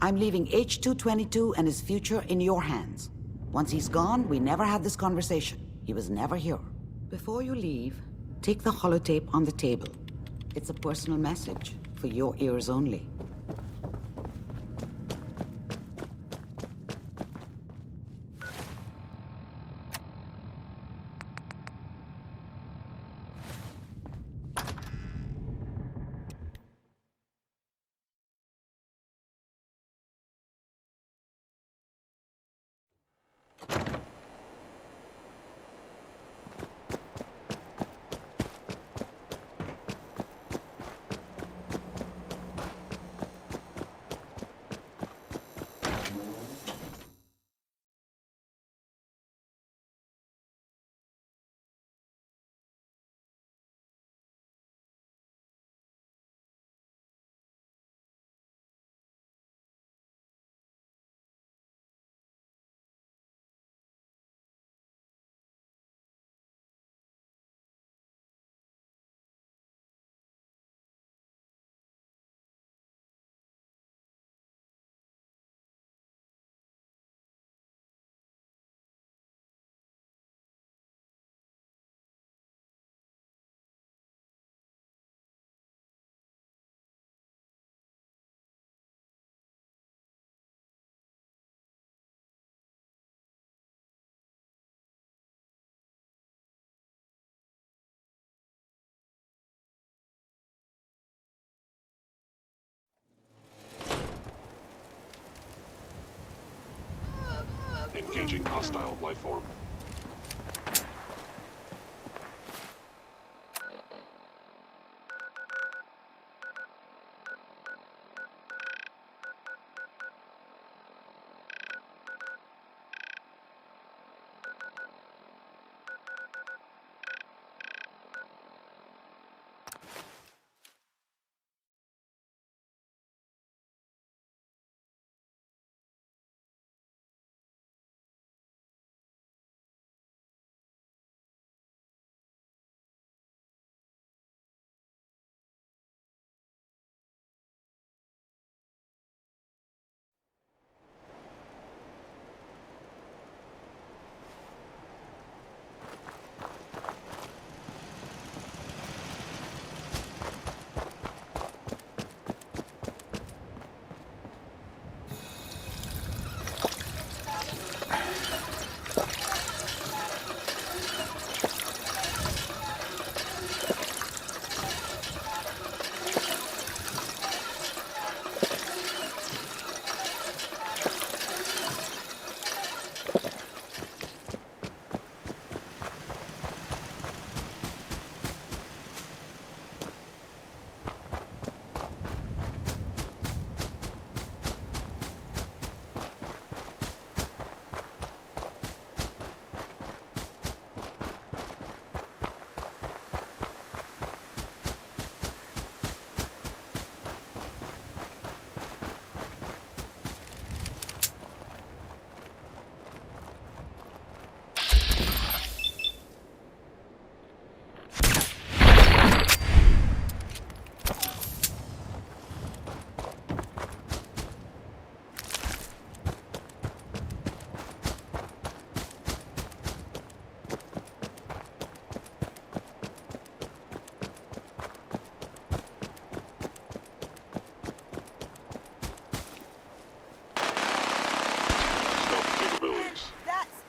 I'm leaving H222 and his future in your hands. Once he's gone, we never had this conversation. He was never here. Before you leave, take the holotape on the table. It's a personal message, for your ears only. Engaging hostile life form.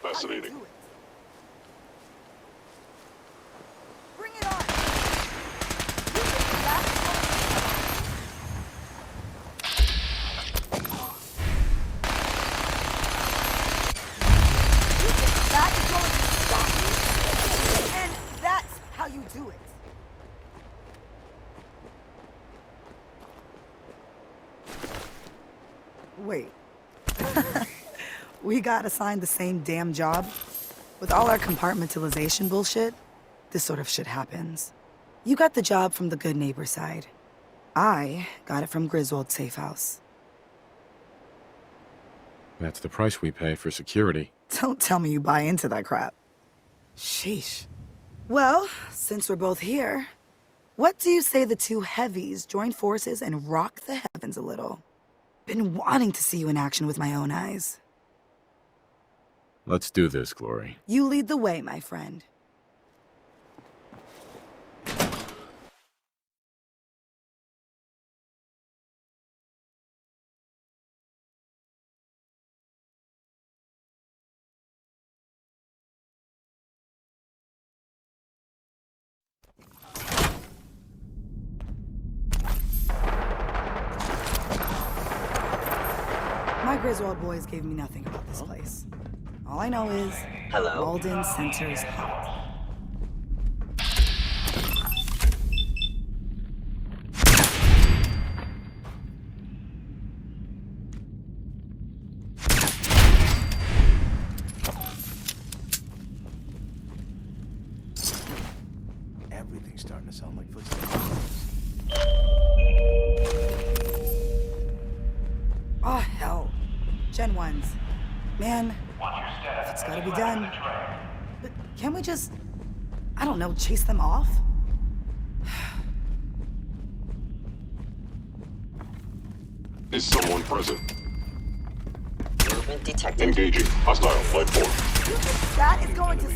Fascinating. Bring it on! That is going to stop me. And that's how you do it. Wait. We got assigned the same damn job? With all our compartmentalization bullshit, this sort of shit happens. You got the job from the good neighbor side. I got it from Griswold's safe house. That's the price we pay for security. Don't tell me you buy into that crap. Sheesh. Well, since we're both here, what do you say the two heavies join forces and rock the heavens a little? Been wanting to see you in action with my own eyes. Let's do this, Glory. You lead the way, my friend. My Griswold boys gave me nothing about this place. All I know is Hello? Walden Center's hot. Everything's starting to sound like footsteps. Oh, hell. Gen 1s. Man, it's gotta be done. But can't we just, I don't know, chase them off? Is someone present? Movement detected. Engaging hostile life form. That is going to...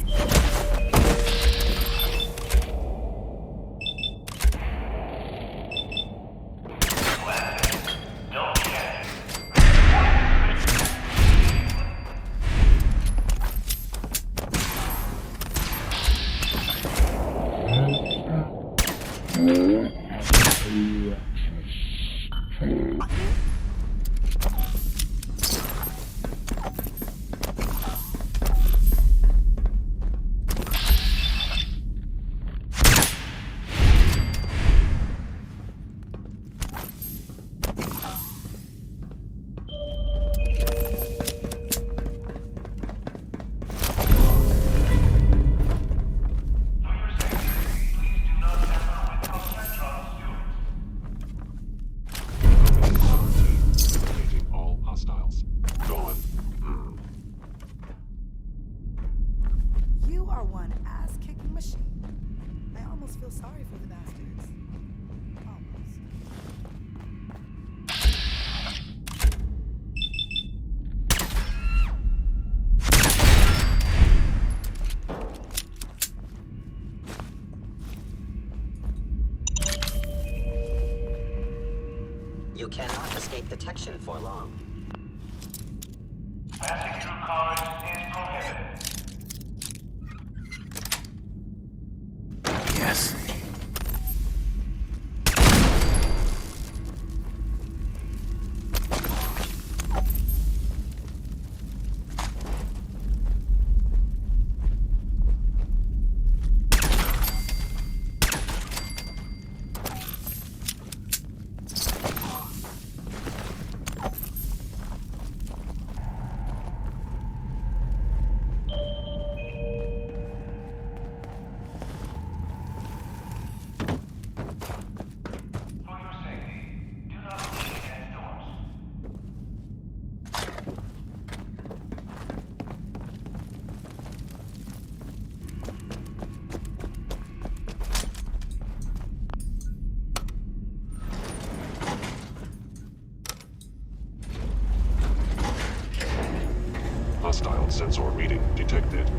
Engaging all hostiles. Gone. You are one ass-kicking machine. I almost feel sorry for the bastards. Almost. You cannot escape detection for long. Passing through college is prohibited. Yes. For your safety, do not lean against doors. Hostile sensor reading detected.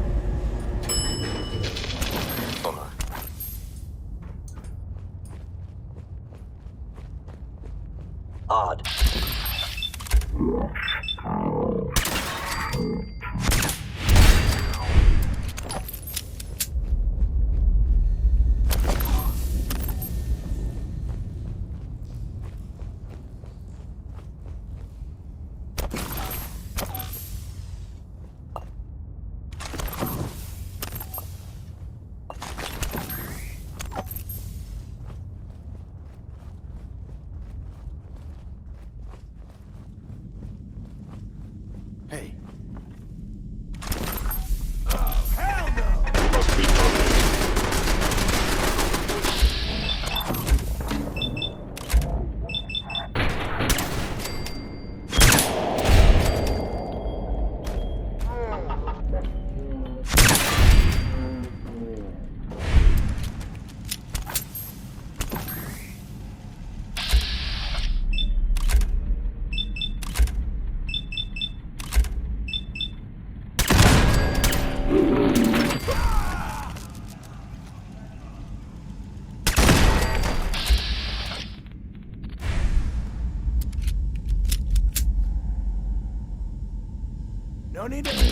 Odd. No need to...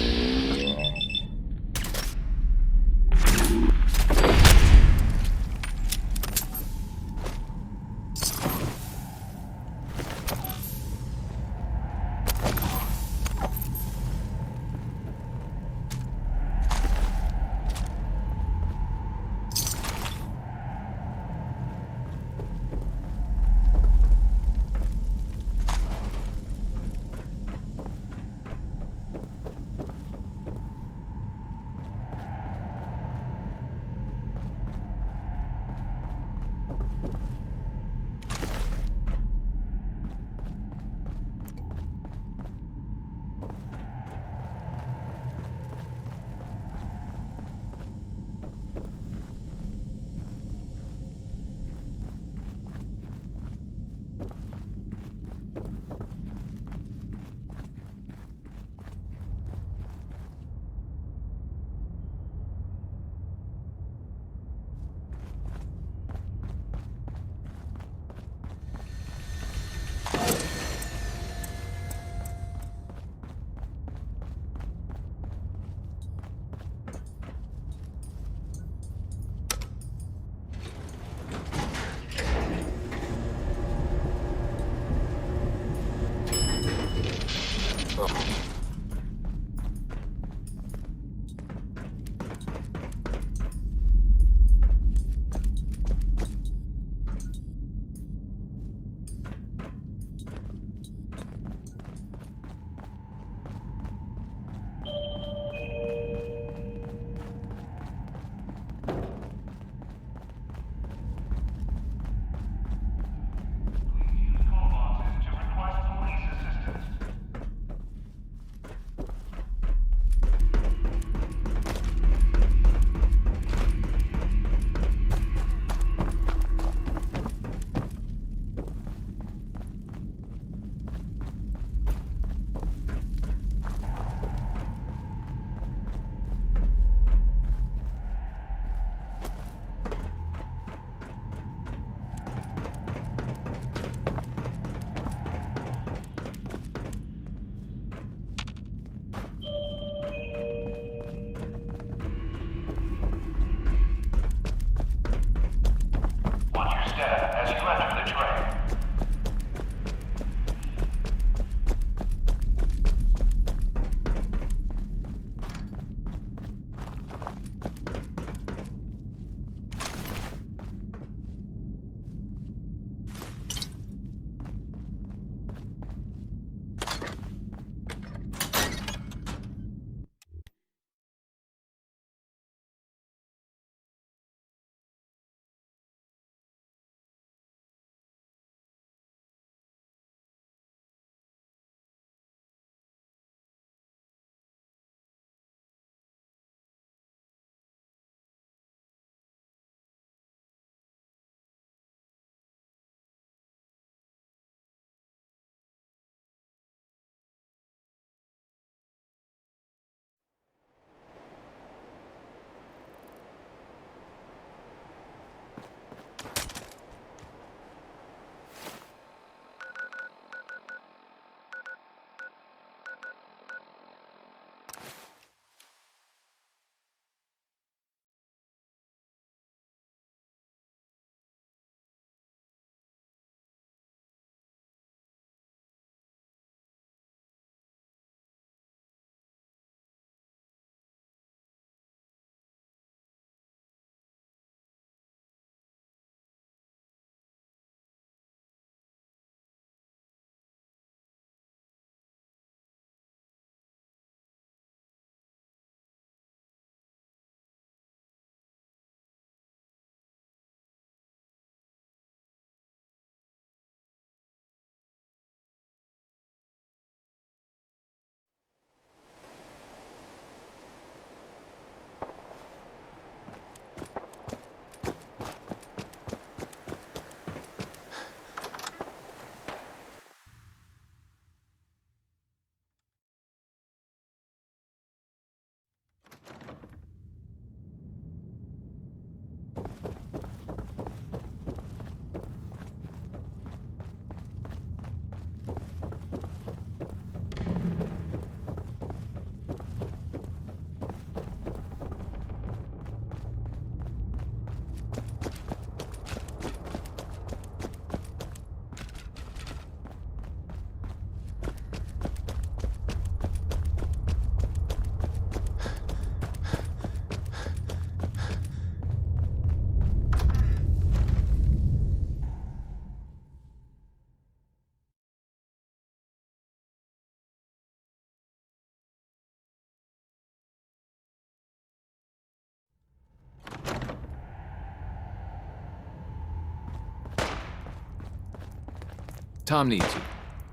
Tom needs you.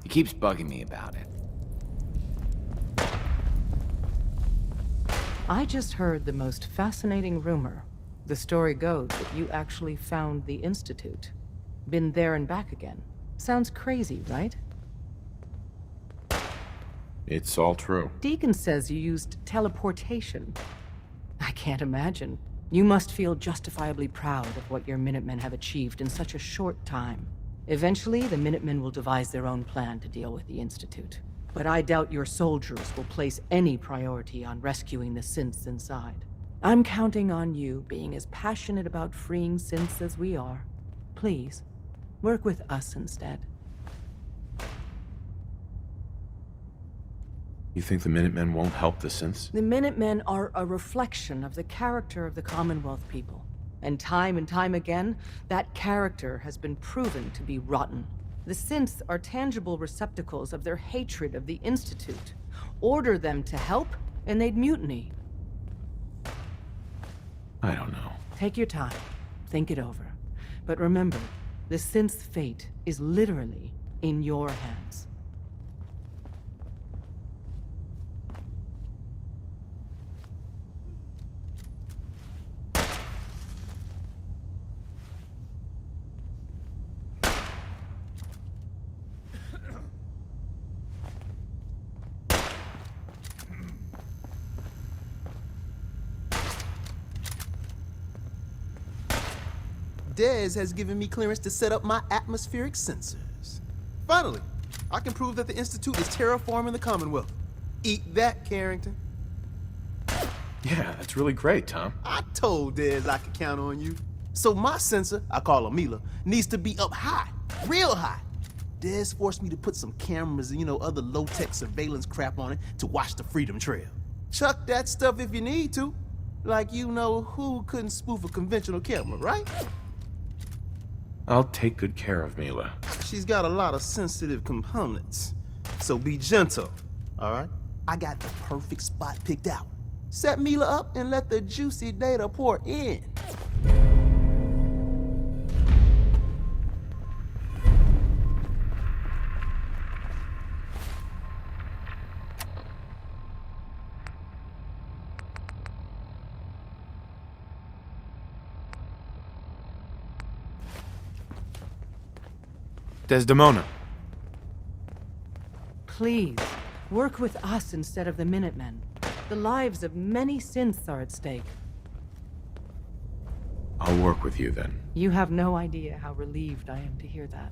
He keeps bugging me about it. I just heard the most fascinating rumor. The story goes that you actually found the Institute. Been there and back again. Sounds crazy, right? It's all true. Deacon says you used teleportation. I can't imagine. You must feel justifiably proud of what your Minutemen have achieved in such a short time. Eventually, the Minutemen will devise their own plan to deal with the Institute. But I doubt your soldiers will place any priority on rescuing the synths inside. I'm counting on you being as passionate about freeing synths as we are. Please, work with us instead. You think the Minutemen won't help the synths? The Minutemen are a reflection of the character of the Commonwealth people. And time again, that character has been proven to be rotten. The synths are tangible receptacles of their hatred of the Institute. Order them to help, and they'd mutiny. I don't know. Take your time. Think it over. But remember, the synth's fate is literally in your hands. Dez has given me clearance to set up my atmospheric sensors. Finally, I can prove that the Institute is terraforming the Commonwealth. Eat that, Carrington. Yeah, that's really great, Tom. I told Dez I could count on you. So my sensor, I call her Mila, needs to be up high, real high. Dez forced me to put some cameras and, other low-tech surveillance crap on it to watch the Freedom Trail. Chuck that stuff if you need to. Like who couldn't spoof a conventional camera, right? I'll take good care of Mila. She's got a lot of sensitive components. So be gentle, all right? I got the perfect spot picked out. Set Mila up and let the juicy data pour in. Desdemona. Please, work with us instead of the Minutemen. The lives of many synths are at stake. I'll work with you then. You have no idea how relieved I am to hear that.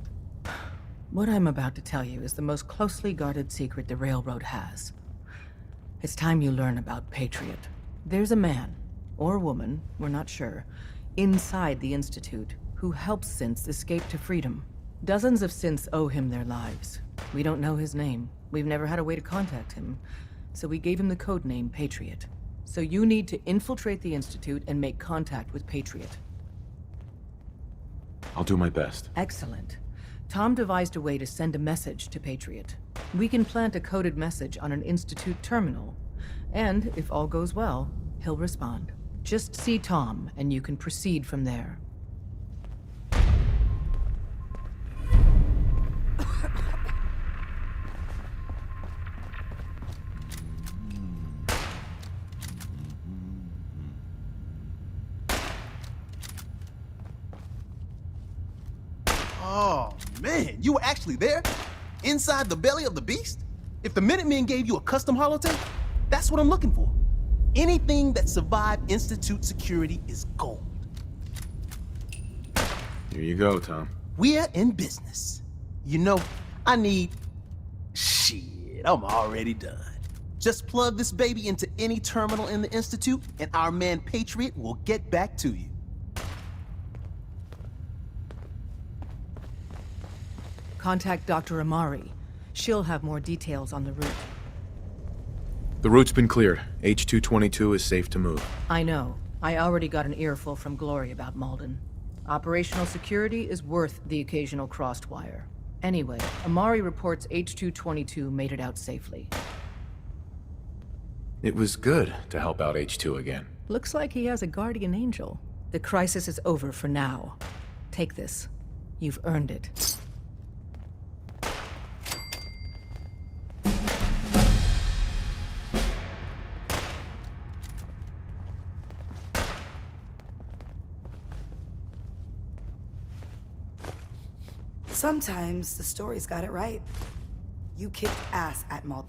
What I'm about to tell you is the most closely guarded secret the Railroad has. It's time you learn about Patriot. There's a man, or woman, we're not sure, inside the Institute who helps synths escape to freedom. Dozens of synths owe him their lives. We don't know his name. We've never had a way to contact him. So we gave him the code name Patriot. So you need to infiltrate the Institute and make contact with Patriot. I'll do my best. Excellent. Tom devised a way to send a message to Patriot. We can plant a coded message on an Institute terminal. And, if all goes well, he'll respond. Just see Tom, and you can proceed from there. Oh, man, you were actually there? Inside the belly of the beast? If the Minutemen gave you a custom holotape, that's what I'm looking for. Anything that survived Institute security is gold. Here you go, Tom. We're in business. I need... Shit, I'm already done. Just plug this baby into any terminal in the Institute, and our man Patriot will get back to you. Contact Dr. Amari. She'll have more details on the route. The route's been cleared. H-222 is safe to move. I know. I already got an earful from Glory about Malden. Operational security is worth the occasional crossed wire. Anyway, Amari reports H-222 made it out safely. It was good to help out H-2 again. Looks like he has a guardian angel. The crisis is over for now. Take this. You've earned it. Sometimes the story's got it right. You kicked ass at Mal.